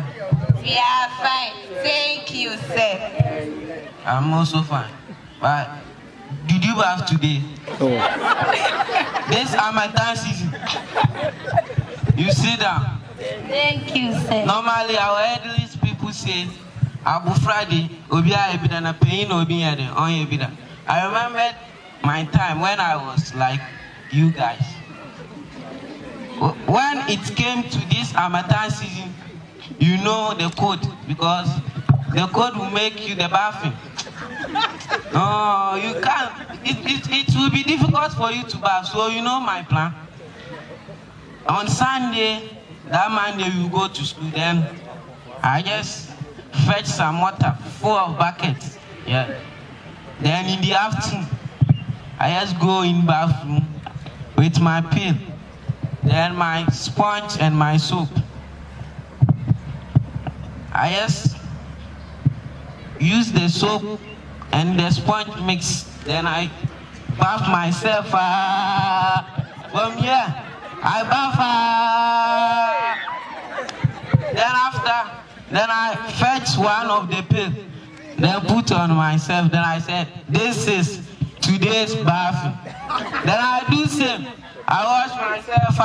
We are fine. Thank you, sir. I'm also fine. But did you bath today? This Ramadan season. You sit down. Thank you, sir. Normally, our elderly people say, Abu Friday, Obia Ebidana Pain Obiade, on Ebida. I remember my time when I was like you guys. When it came to this Ramadan season, you know the code, because the code will make you the bathing. No, you can't. It will be difficult for you to bath, so you know my plan. On Sunday, that Monday you go to school, then I just fetch some water full of buckets. Yeah. Then in the afternoon, I just go in bathroom with my pill, then my sponge and my soap. I just use the soap and the sponge mix, then I bath myself. From here, I bath. Then after, then I fetch one of the pill, then put on myself. Then I said, this is today's bath. Then I do same. I wash myself.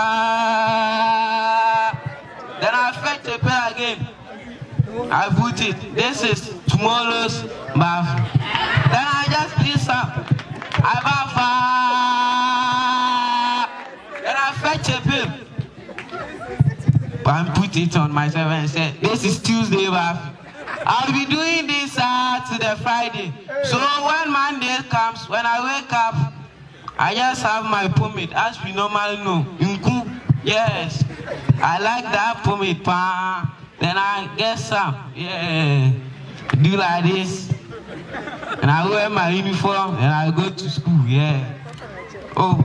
Then I fetch a pill again. I put it. This is tomorrow's bath. Then I just piss up. I bath. Then I fetch a pill and put it on myself and said, this is Tuesday bath. I'll be doing this to the Friday. So when Monday comes, when I wake up, I just have my pomade, as we normally know. Yes, I like that pomade. Then I get some. Yeah, do like this. And I wear my uniform and I go to school. Yeah. Oh,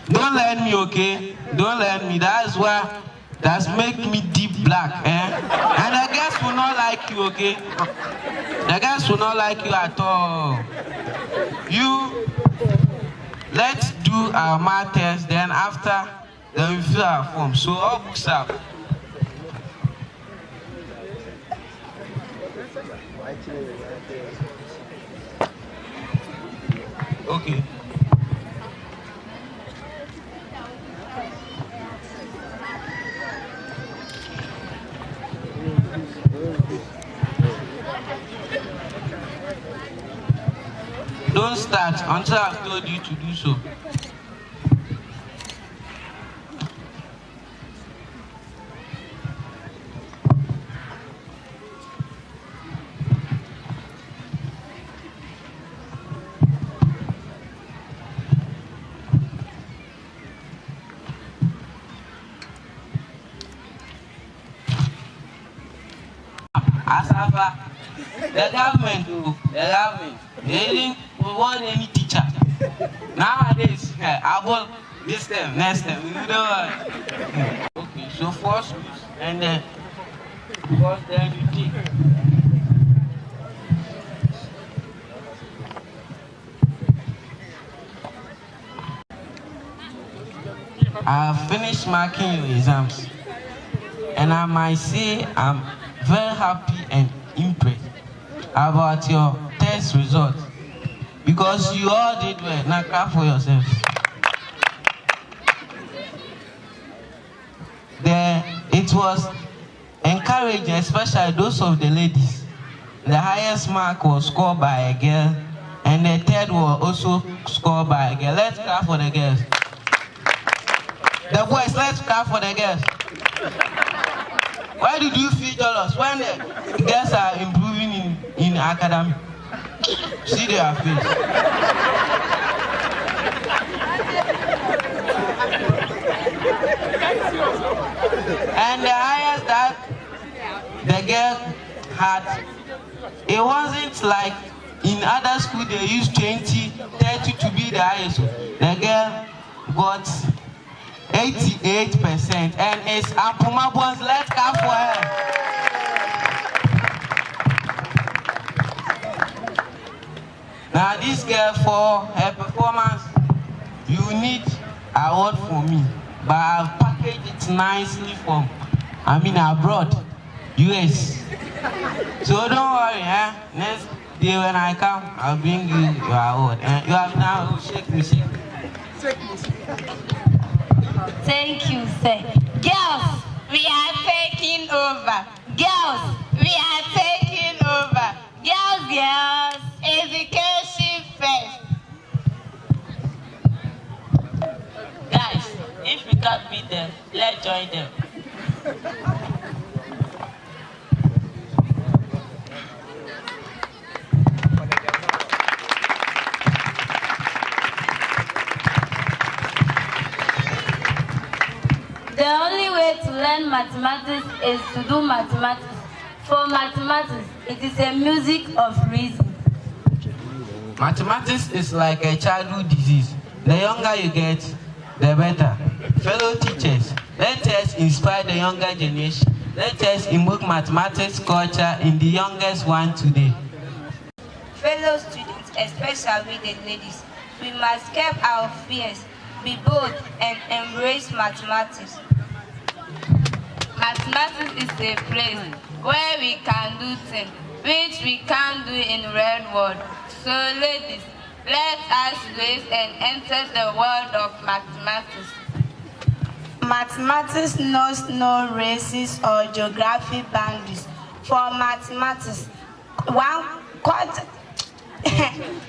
don't let me, okay? Don't let me. That's why. That's make me deep black, eh? And the guests will not like you, okay? The guests will not like you at all. You, let's do our math test, then after, then we fill our form. So all books up. Okay. Don't start until I've told you to do so. Asafa, the government, they didn't want any teacher. Nowadays, I will this time, next time, you know. Okay, so 4 schools, and then, because then you take. I've finished marking your exams, and I might say I'm very happy and impressed about your test results, because you all did well. Now clap for yourselves. It was encouraging, especially those of the ladies. The highest mark was scored by a girl, And the third was also scored by a girl. Let's clap for the girls. The boys, let's clap for the girls. Why did you feel jealous when the girls are improving in academy? See their face. And the highest that the girl had, it wasn't like in other schools they use 20, 30 to be the highest. The girl got 88%, and it's Apuma Bones. Let's clap for her. Now this girl, for her performance, you need an award for me, but I've packaged it nicely from, abroad, US. So don't worry, next day when I come, I'll bring you your award. And you have now, shake me. Thank you, sir. Girls, we are taking over. Girls, we are taking over. Girls, education first. Guys, if we can't beat them, let's join them. The only way to learn mathematics is to do mathematics. For mathematics, it is a music of reason. Mathematics is like a childhood disease. The younger you get, the better. Fellow teachers, let us inspire the younger generation. Let us invoke mathematics culture in the youngest one today. Fellow students, especially the ladies, we must keep our fears, be bold, and embrace mathematics. Mathematics is a place where we can do things which we can't do in real world. So ladies, let us race and enter the world of mathematics. Mathematics knows no races or geography boundaries. For mathematics,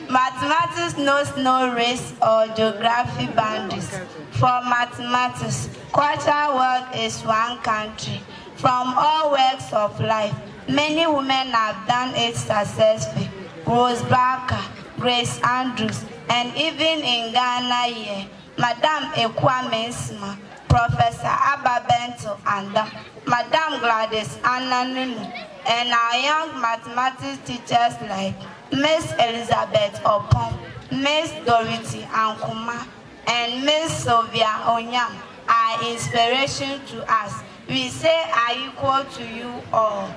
mathematics knows no race or geography boundaries. For mathematics, cultural world is one country. From all walks of life, many women have done it successfully. Rose Barker, Grace Andrews, and even in Ghana here, Madame Ekumfi, Professor Abba Bento Andam, Madame Gladys Ananunu, and our young mathematics teachers like Miss Elizabeth Opon, Miss Dorothy Ankuma, and Miss Sylvia Onyam are inspiration to us. We say are equal to you all.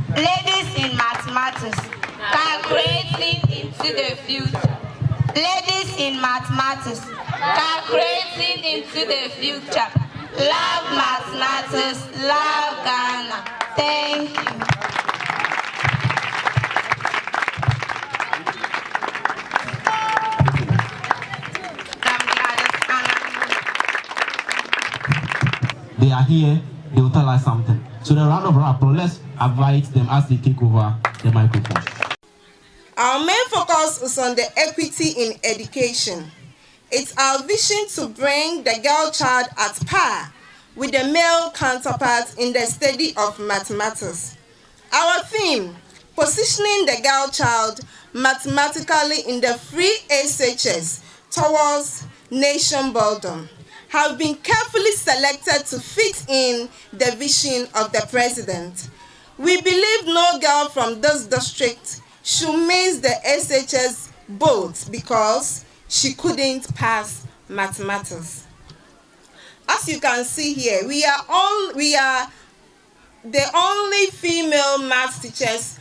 Ladies in mathematics, calculating into the future. Ladies in mathematics, calculating into the future. Love mathematics, love Ghana. Thank you. They are here, they will tell us something. So the round of applause, let's invite them as they take over the microphone. Our main focus is on the equity in education. It's our vision to bring the girl child at par with the male counterpart in the study of mathematics. Our theme, positioning the girl child mathematically in the free SHS towards nation building, have been carefully selected to fit in the vision of the president. We believe no girl from this district should miss the SHS both because she couldn't pass mathematics. As you can see here, we are the only female math teachers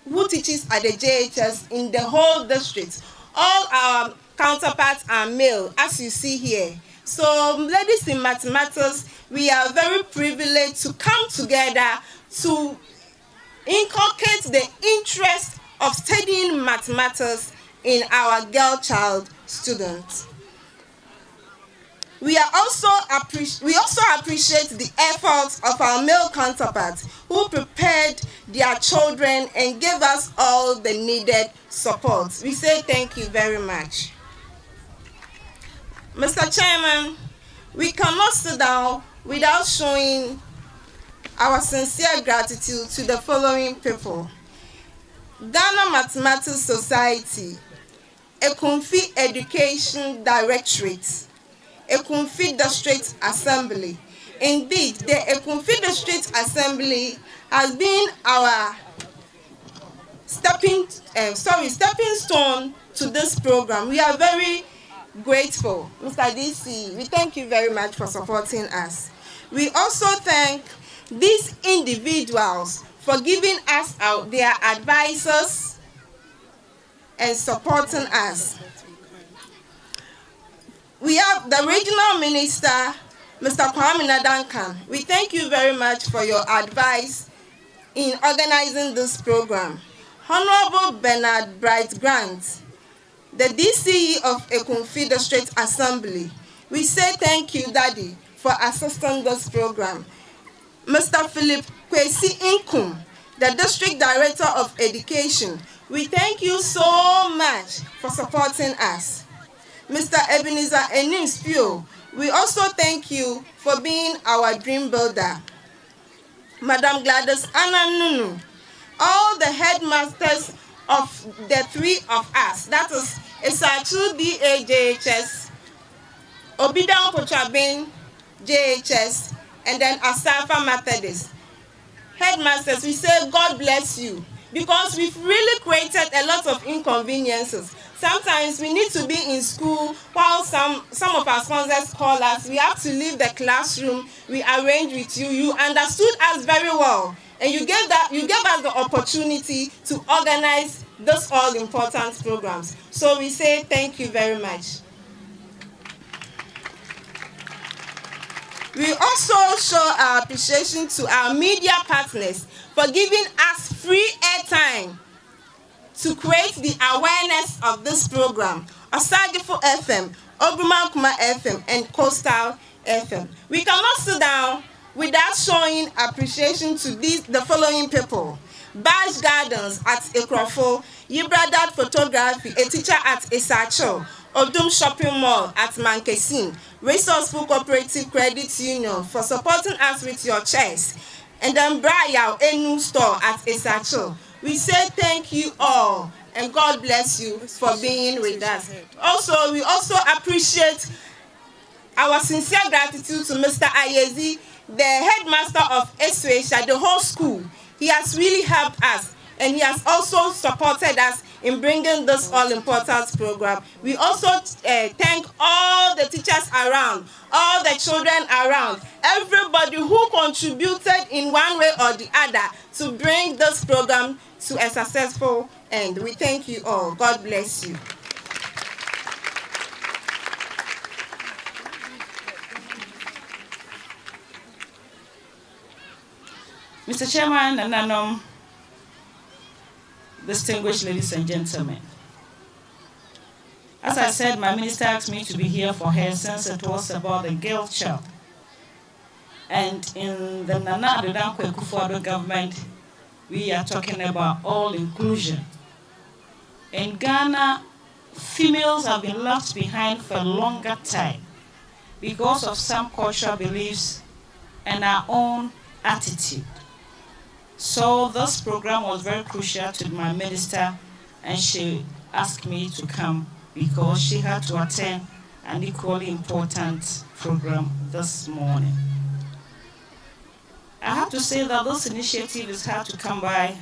who teaches at the JHS in the whole district. All our counterparts are male, as you see here. So, ladies in mathematics, we are very privileged to come together to inculcate the interest of studying mathematics in our girl child students. We also appreciate the efforts of our male counterparts who prepared their children and gave us all the needed support. We say thank you very much. Mr. Chairman, we cannot sit down without showing our sincere gratitude to the following people: Ghana Mathematics Society, Ekumfi Education Directorate, Ekumfi District Assembly. Indeed, the Ekumfi District Assembly has been our stepping stone to this program. We are very grateful. Mr. DC, we thank you very much for supporting us. We also thank these individuals for giving us their advisors and supporting us. We have the regional minister, Mr. Kwame Nadankan. We thank you very much for your advice in organizing this program. Honorable Bernard Bright Grant, the DCE of Ekumfi District Assembly. We say thank you, Daddy, for assisting this program. Mr. Philip Kwesi Inkum, the District Director of Education. We thank you so much for supporting us. Mr. Ebenezer Enim-Spio, we also thank you for being our dream builder. Madam Gladys Anna Nunu, all the headmasters of the three of us, that is Isachu DAJHS, Obidan Potrabin JHS, and then Asafa Methodist. Headmasters, we say God bless you, because we've really created a lot of inconveniences. Sometimes we need to be in school while some of our sponsors call us. We have to leave the classroom. We arrange with you. You understood us very well, and you gave us the opportunity to organize those all-important programs. So we say thank you very much. We also show our appreciation to our media partners for giving us free airtime to create the awareness of this program: Osagifo FM, Ogumankuma FM, and Coastal FM. We cannot sit down without showing appreciation to the following people: Bash Gardens at Ekrofo, Yibradat Photography, a teacher at Isacho, Odum Shopping Mall at Mankesin, Resourceful Cooperative Credit Union for supporting us with your chairs, and then Brayao Enu Store at Isacho. We say thank you all, and God bless you for being with us. Also, we also appreciate our sincere gratitude to Mr. Ayezi, the headmaster of Eswesha, the whole school. He has really helped us, and he has also supported us in bringing this all-important program. We also thank all the teachers around, all the children around, everybody who contributed in one way or the other to bring this program to a successful end. We thank you all. God bless you. Mr. Chairman and distinguished ladies and gentlemen, as I said, my minister asked me to be here for her since it was about the girl child. And in the Nana Addo Dankwa Akufo-Addo government, we are talking about all inclusion. In Ghana, females have been left behind for a longer time because of some cultural beliefs and our own attitude. So this program was very crucial to my minister, and she asked me to come because she had to attend an equally important program this morning. I have to say that this initiative is hard to come by,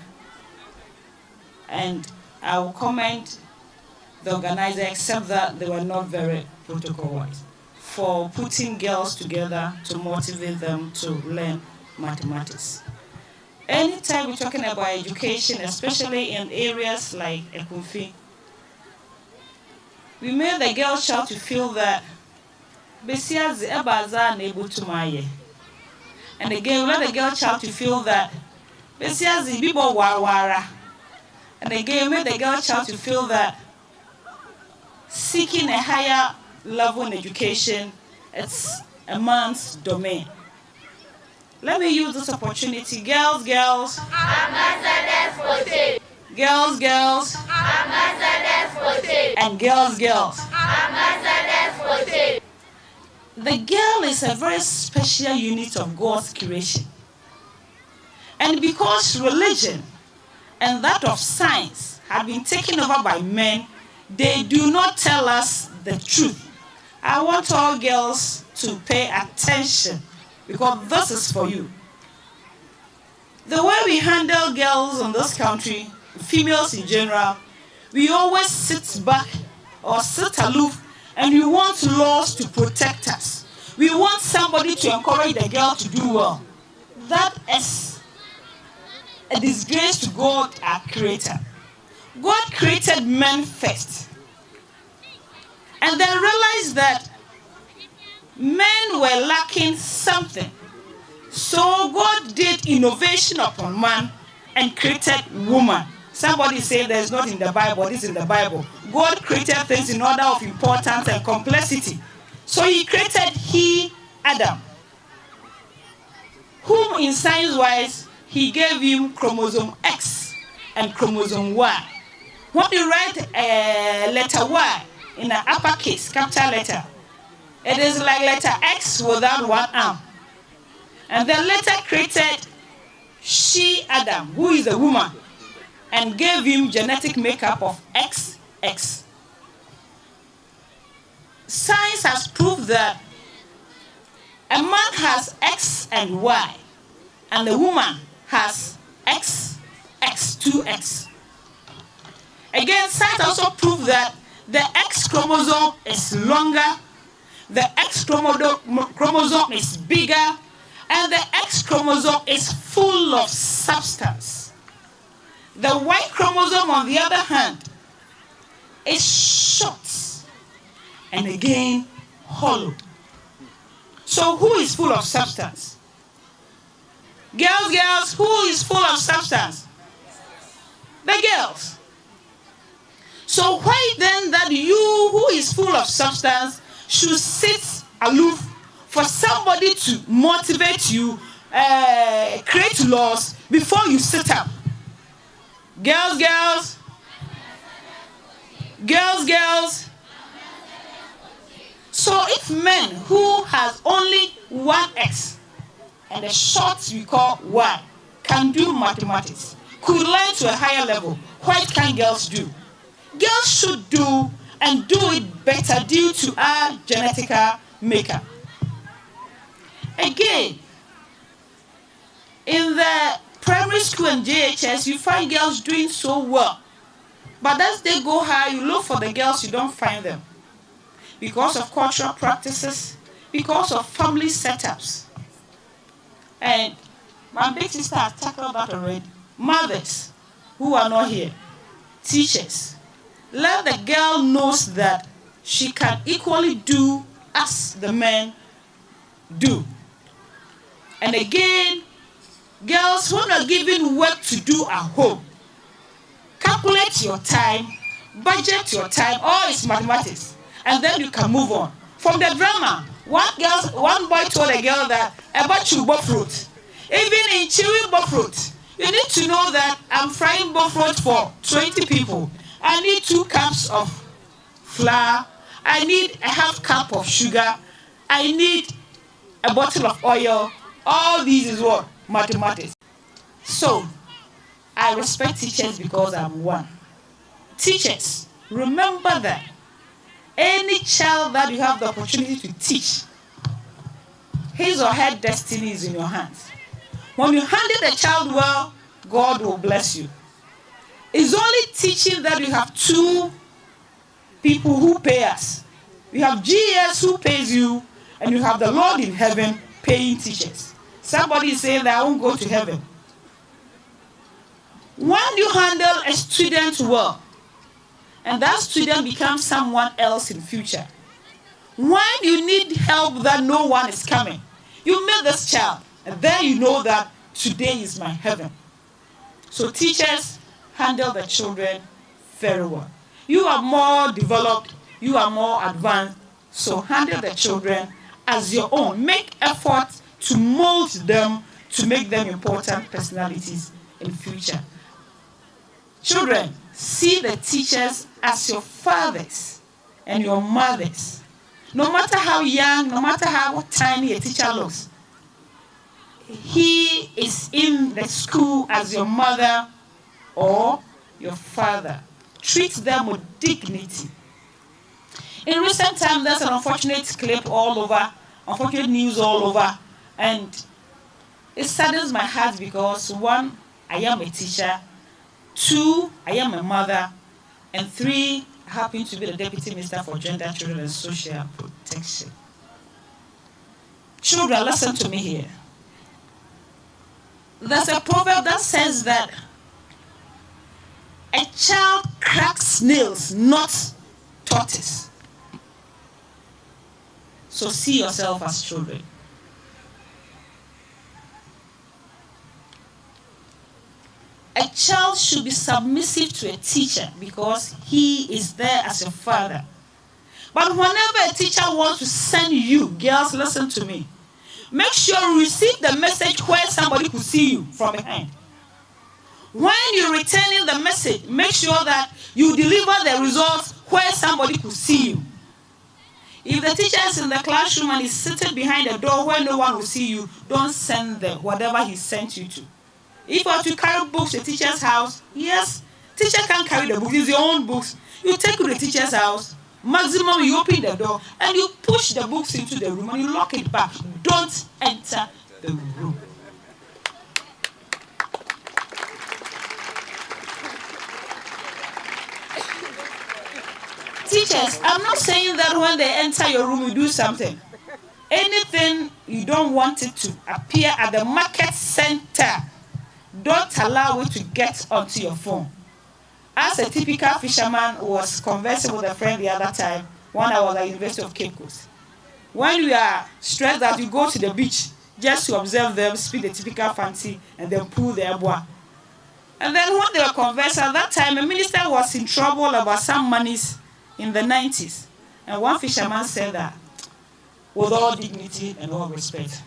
and I will commend the organizer, except that they were not very protocol-wise, for putting girls together to motivate them to learn mathematics. Anytime we're talking about education, especially in areas like Ekumfi, we made the girl child to feel that and again, we made the girl child to feel that and again, we made the girl child to feel that seeking a higher level in education, it's a man's domain. Let me use this opportunity. Girls, Ambassadors for change. Girls, Ambassadors for change. and girls. Ambassadors for change. The girl is a very special unit of God's creation. And because religion and that of science have been taken over by men, they do not tell us the truth. I want all girls to pay attention because this is for you. The way we handle girls in this country, females in general, we always sit back or sit aloof and we want laws to protect us. We want somebody to encourage the girl to do well. That is a disgrace to God, our creator. God created men first. And then realized that men were lacking something. So God did innovation upon man and created woman. Somebody say there's not in the Bible, this is in the Bible. God created things in order of importance and complexity. So he created Adam, whom in science-wise, he gave him chromosome X and chromosome Y. When you write a letter Y in an uppercase, capital letter, it is like letter X without one arm. And then later created Adam, who is a woman, and gave him genetic makeup of XX. Science has proved that a man has X and Y, and a woman has XX, 2X. Again, science also proved that the X chromosome is longer, the X chromosome is bigger, and the X chromosome is full of substance. The Y chromosome, on the other hand, is short and again hollow. So who is full of substance? Girls, who is full of substance? The girls. So why then that you who is full of substance should sit aloof for somebody to motivate you, create laws before you sit up? Girls. So if men who has only one X and the short we call Y can do mathematics, could learn to a higher level, what can girls do? Girls should do and do it better due to our genetical makeup. Again, in the primary school and JHS, you find girls doing so well. But as they go high, you look for the girls, you don't find them. Because of cultural practices, because of family setups. And my big sister has tackled that already. Mothers who are not here, teachers, let the girl know that she can equally do as the men do. And again, girls who are given work to do at home, calculate your time, budget your time, all is mathematics, and then you can move on. From the drama, one boy told a girl that about chew fruit. Even in chewing fruit, you need to know that I'm frying fruit for 20 people. I need 2 cups of flour. I need a half cup of sugar. I need a bottle of oil. All these is what? Mathematics. So, I respect teachers because I'm one. Teachers, remember that any child that you have the opportunity to teach, his or her destiny is in your hands. When you handle the child well, God will bless you. It's only teaching that we have 2 people who pay us. We have GS who pays you, and you have the Lord in heaven paying teachers. Somebody is saying that I won't go to heaven. When you handle a student well, and that student becomes someone else in future, when you need help that no one is coming, you meet this child, and then you know that today is my heaven. So teachers, handle the children very well. You are more developed, you are more advanced, so handle the children as your own. Make effort to mold them to make them important personalities in future. Children, see the teachers as your fathers and your mothers. No matter how young, no matter how tiny a teacher looks, he is in the school as your mother or your father. Treat them with dignity. In recent times, there's an unfortunate clip all over, unfortunate news all over, and it saddens my heart because 1, I am a teacher, 2, I am a mother, and 3, I happen to be the Deputy Minister for Gender, Children and Social Protection. Children, listen to me here. There's a proverb that says that a child cracks nails, not tortoise. So see yourself as children. A child should be submissive to a teacher because he is there as a father. But whenever a teacher wants to send you, girls, listen to me. Make sure you receive the message where somebody could see you from behind. When you're returning the message, make sure that you deliver the results where somebody could see you. If the teacher is in the classroom and is sitting behind a door where no one will see you, don't send them whatever he sent you to. If you are to carry books to the teacher's house, yes, teacher can carry the books, it's your own books. You take to the teacher's house, maximum you open the door, and you push the books into the room and you lock it back. Don't enter the room. Teachers, I'm not saying that when they enter your room, you do something. Anything you don't want it to appear at the market center, don't allow it to get onto your phone. As a typical fisherman was conversing with a friend the other time, when I was at the University of Cape Coast. When we are stressed out, you go to the beach just to observe them, speak the typical fancy, and then pull their boa. And then when they were conversing, at that time, a minister was in trouble about some monies in the 90s. And one fisherman said that, with all dignity and all respect,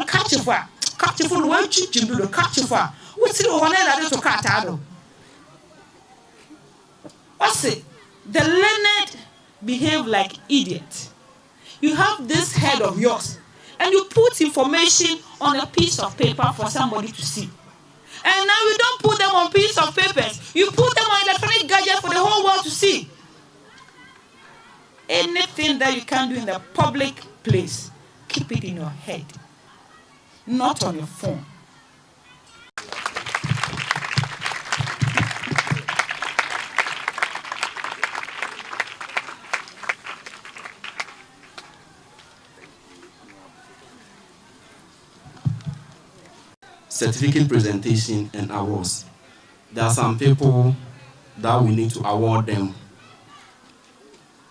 catch you for one chicken, catch you for what's it one to cat. What's it? The learned behave like idiots. You have this head of yours, and you put information on a piece of paper for somebody to see. And now you don't put them on piece of papers. You put them on electronic gadget for the whole world to see. Anything that you can do in the public place, keep it in your head, not on your phone. Certificate presentation and awards. There are some people that we need to award them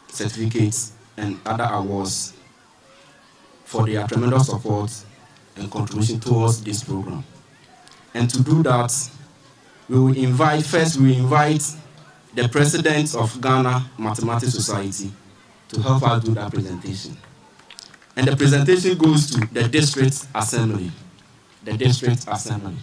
certificates and other awards for their tremendous support and contribution towards this program. And to do that, we will invite the president of Ghana Mathematics Society to help us do that presentation. And the presentation goes to the district assembly. The district assembly.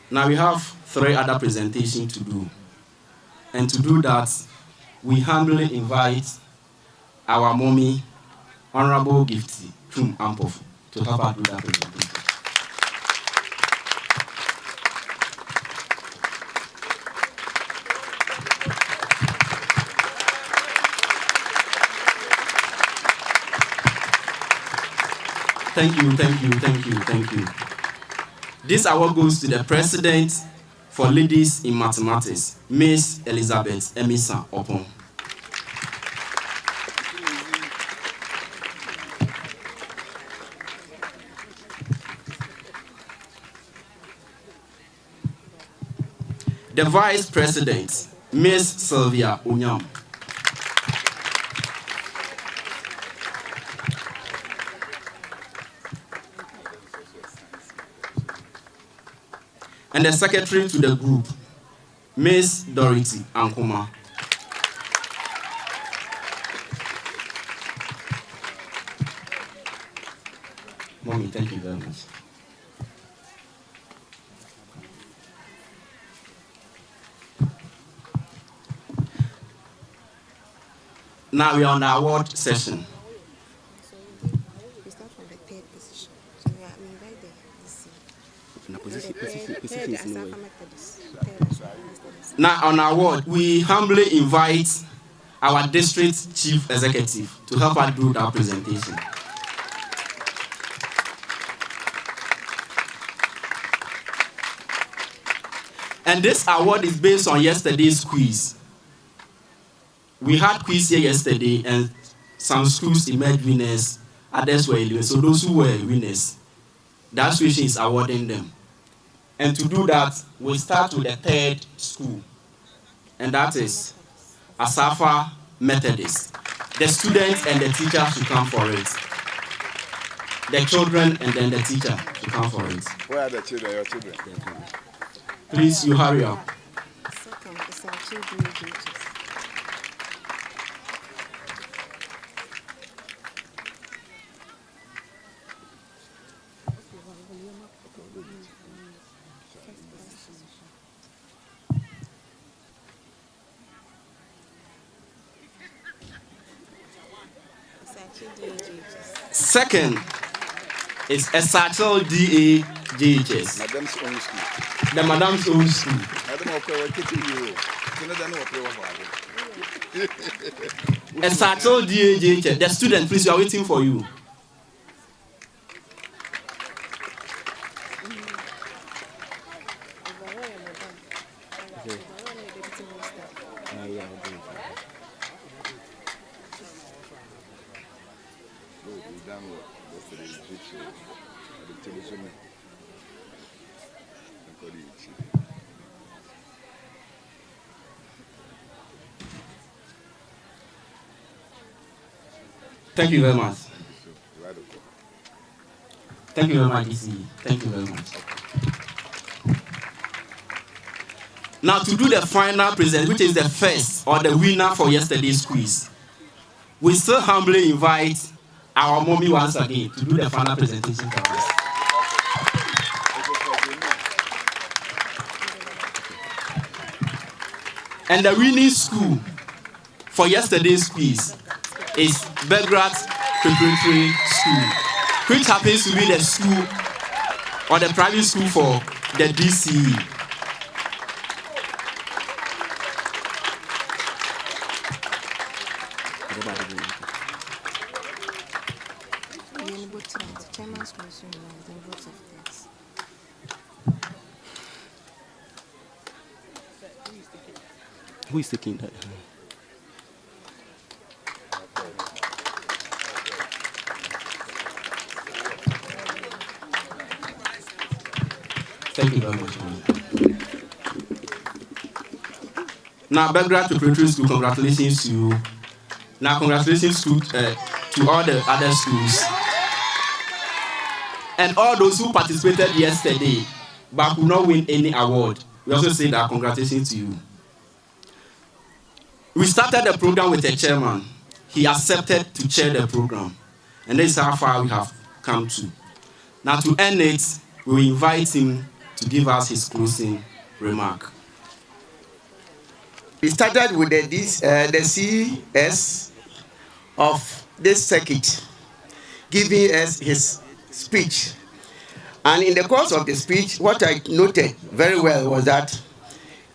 Now we have 3 other presentations to do. And to do that, we humbly invite our mommy, Honorable Gifty Trum Ampof, to help us do that presentation. Thank you. This award goes to the President for Ladies in Mathematics, Miss Elizabeth Emisa Opon. The Vice President, Miss Sylvia Onyam. and the secretary to the group, Ms. Dorothy Ankuma. Mommy, thank you very much. Now we are on the award session. We start from the third position. So we invite the Now on our award, we humbly invite our district chief executive to help us do that presentation. And this award is based on yesterday's quiz. We had quiz here yesterday, and some schools emerged winners, others were eliminated. So those who were winners, the association is awarding them. And to do that, we start with the third school, and that is Asafa Methodist. The students and the teachers should come for it. The children and then the teacher should come for it. Where are the children? Your children? Please, you hurry up. second is our children duties. Second is Essatial DAJHS. Madam's own school. The Madam's own school. Madam, Essatial DAJHS. The student, please, we are waiting for you. Thank you very much. Thank you very much, DC. Thank you very much. Now, to do the final present, which is the first or the winner for yesterday's quiz, we still humbly invite our mommy once again to do the final presentation for us. And the winning school for yesterday's quiz is Belgrade Preparatory School, which happens to be the school or the private school for the DCE. Who is taking that? Thank you very much. Now, Belgrade Preparatory School, congratulations to you. Now, congratulations to all the other schools. And all those who participated yesterday but could not win any award. We also say that congratulations to you. We started the program with a chairman. He accepted to chair the program. And this is how far we have come to. Now, to end it, we invite him to give us his closing remark. We started with the CS of this circuit, giving us his speech. And in the course of the speech, what I noted very well was that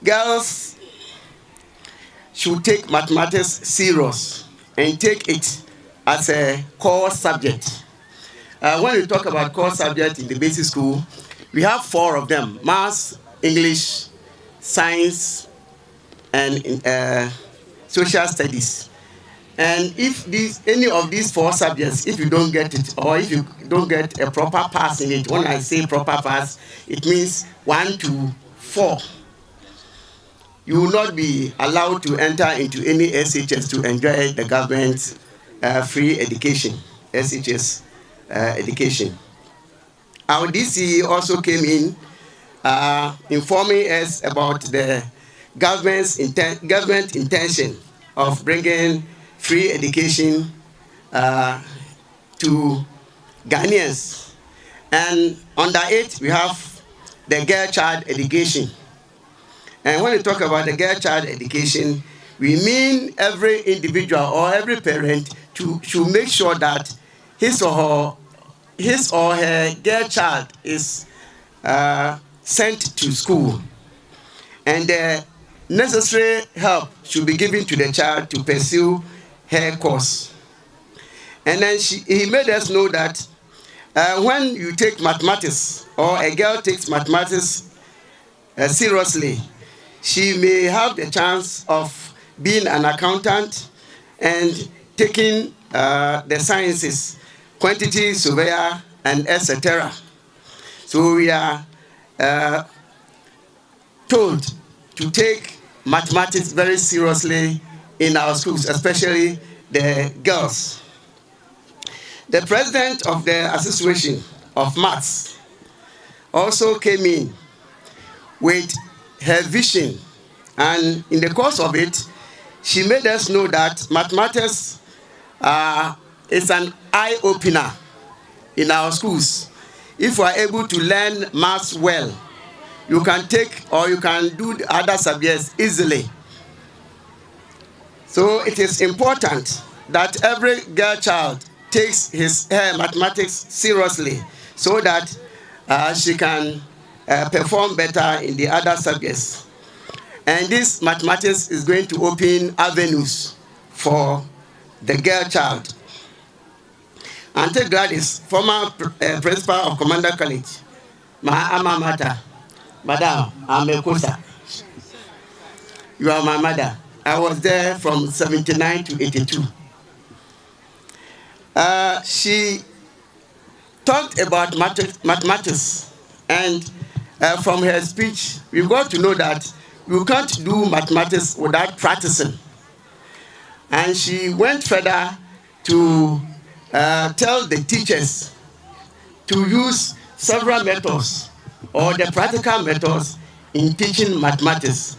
girls should take mathematics serious and take it as a core subject. When we talk about core subject in the basic school, we have 4 of them: maths, English, science, and social studies. And if any of these 4 subjects, if you don't get it, or if you don't get a proper pass in it, when I say proper pass, it means 1 to 4. You will not be allowed to enter into any SHS to enjoy the government's free education, SHS education. Our DCE also came in informing us about the government intention of bringing free education to Ghanaians. And under it, we have the girl child education. And when we talk about the girl child education, we mean every individual or every parent should make sure that his or her girl child is sent to school. And the necessary help should be given to the child to pursue her course. And then he made us know that when you take mathematics, or a girl takes mathematics seriously, she may have the chance of being an accountant and taking the sciences, quantity surveyor, and etc. So we are told to take mathematics very seriously in our schools, especially the girls. The president of the Association of Maths also came in with her vision, and in the course of it, she made us know that mathematics is an eye-opener in our schools. If we are able to learn maths well, you can take or you can do the other subjects easily. So it is important that every girl child takes her mathematics seriously so that she can perform better in the other subjects. And this mathematics is going to open avenues for the girl child. Auntie Gladys, former principal of Commander College, my alma mater, Madam, I'm a Kosa. You are my mother. I was there from 79 to 82. She talked about mathematics, and from her speech, we got to know that you can't do mathematics without practicing. And she went further to tell the teachers to use several methods or the practical methods in teaching mathematics.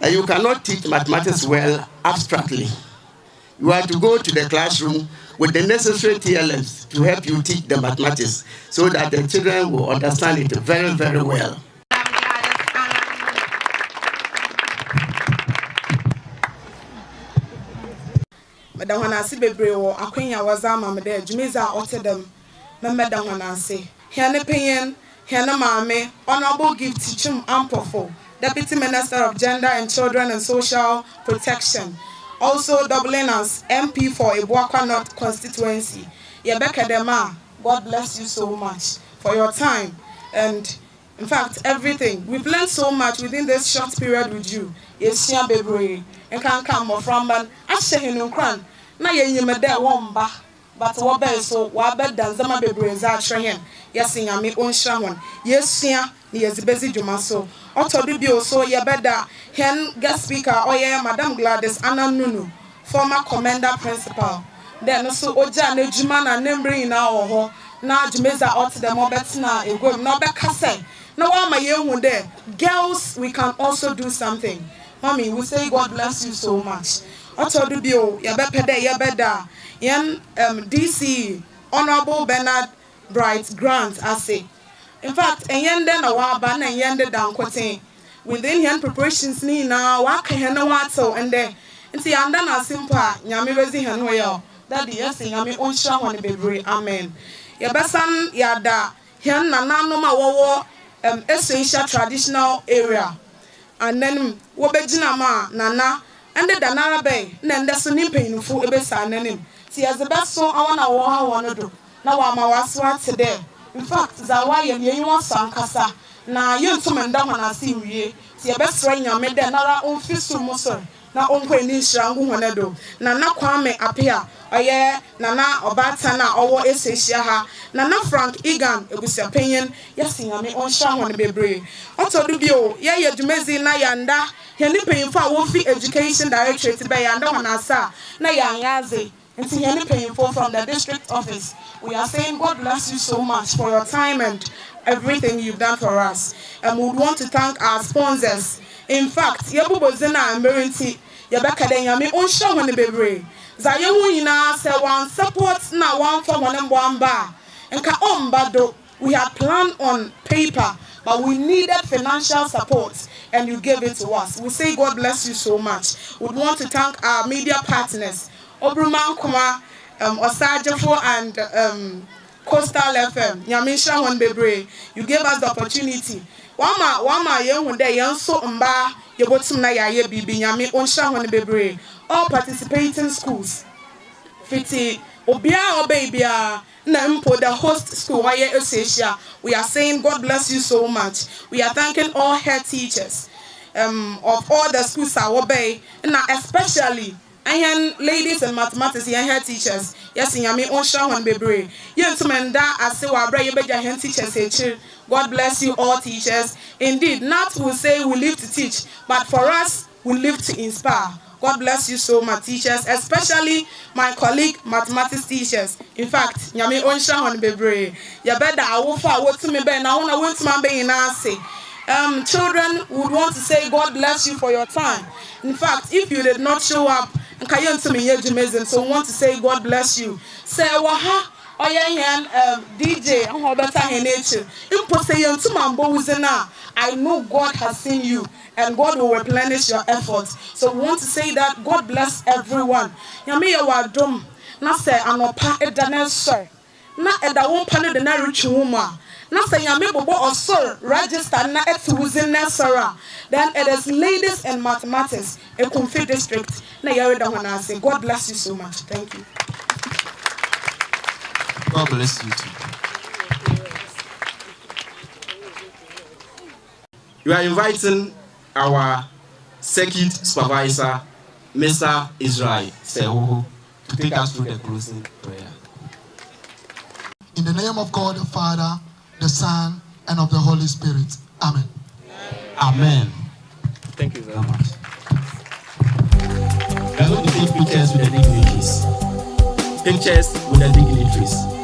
You cannot teach mathematics well abstractly. You have to go to the classroom with the necessary TLMs to help you teach the mathematics so that the children will understand it very, very well. Madam Hanasi Bebreo, Aquina was a mamma there, Jumiza Otterdam, Madam Hanasi. Hannah Payan, Hannah Mame, Honorable Gift Teachum Ampofo, Deputy Minister of Gender and Children and Social Protection. Also doubling as MP for Ibuakwa North constituency. Yebeka Dema, God bless you so much for your time and in fact everything. We've learned so much within this short period with you. Yesia Bebre and can come more from ban Ashehin Kran. Na ye mede womba but wobe so wabe dan zama bebre za train. Yes in yami on shahon. Yesia ni yezibezi jumaso. Otodu bi also yebeda hen guest speaker oye Madam Gladys Ananunu, former commander principal. Then also oja ne juma na nembri na oho na jumeza out the mobet na ego no be kase. Na wa ma yehu there. Girls, we can also do something. Mommy, we say God bless you so much. Otodu bi o yebepede yebeda yen DC Honorable Bernard Bright Grant I say. In fact, enyende na wa ba na enyende dan koten. Within here preparations ni na waka he na wato ende nti anda na simpa nyame bezi he no ye that the yes nyame onhira ho ne bebre amen ye besan yada he na nanom a wowo essential traditional area and then wo begina ma nana ende danara be na ende so ni mpanyinfo ebesa nanim ti ye zebeso awona wo ha wono do na wa ma waswa te there. In fact za wa ye yin wasan kasa na yuntum nda hona si wie ti e besra nyame de nara onfisu muso na onkwe ni hrangu hona do na na kwame apia oye na na obata na owo esehia ha na na Frank Egan ebusia penyen yesi nyame onhra hona bebre otodu bio ye dwumezi na yanda ye ni penyimfo a wo fi education directorate be yanda hona sa na yangaze nti ye ni penyimfo from the district office. We are saying God bless you so much for your time and everything you've done for us. And we would want to thank our sponsors. In fact, Yabubozina and Merinti, Yabaka Yami, Unshaw on the Bebre. Zayawina said one support now one for one bar. And Kaombado, we had planned on paper, but we needed financial support, and you gave it to us. We say God bless you so much. We want to thank our media partners, Obruman Kuma, Osajafo, and Coastal FM. Nyamisha Wan Bebre, you gave us the opportunity. Wama young day, young so mba, Yabotum na ya bibi nyami onsha Wan Bebre. All participating schools. Fiti Obia or Babya. The host school, we are saying God bless you so much. We are thanking all head teachers of all the schools I obey, and especially ladies in mathematics and head teachers. Yes, in Yami Onsha Wan Bebre. Gentlemen, that I say wa bra yebeja head teachers. God bless you all teachers. Indeed, not we say we live to teach, but for us we live to inspire. God bless you so much, teachers, especially my colleague mathematics teachers. In fact, Nyami Onsha Wan Bebre. Ya better I will forward to me ben. I want to be in Nasi. Children would want to say God bless you for your time. In fact, if you did not show up, and Kayan to me so want to say God bless you. Say waha. DJ, I know God has seen you and God will replenish your efforts. So we want to say that God bless everyone. Yami yawadum na say anopa edane sir. Na eda won pane de na rich woman. Na say yami bobo osor register na etuwuzin na sara. Then it is ladies and mathematics, Ekumfi district. Na yaweda wana say God bless you so much. Thank you. God bless you too. You are inviting our circuit supervisor, Mr. Israel Sehoho, to take us through the closing prayer. In the name of God the Father, the Son, and of the Holy Spirit. Amen. Amen. Thank you very much. We are going to take pictures with the dignitaries. Pictures with the dignitaries.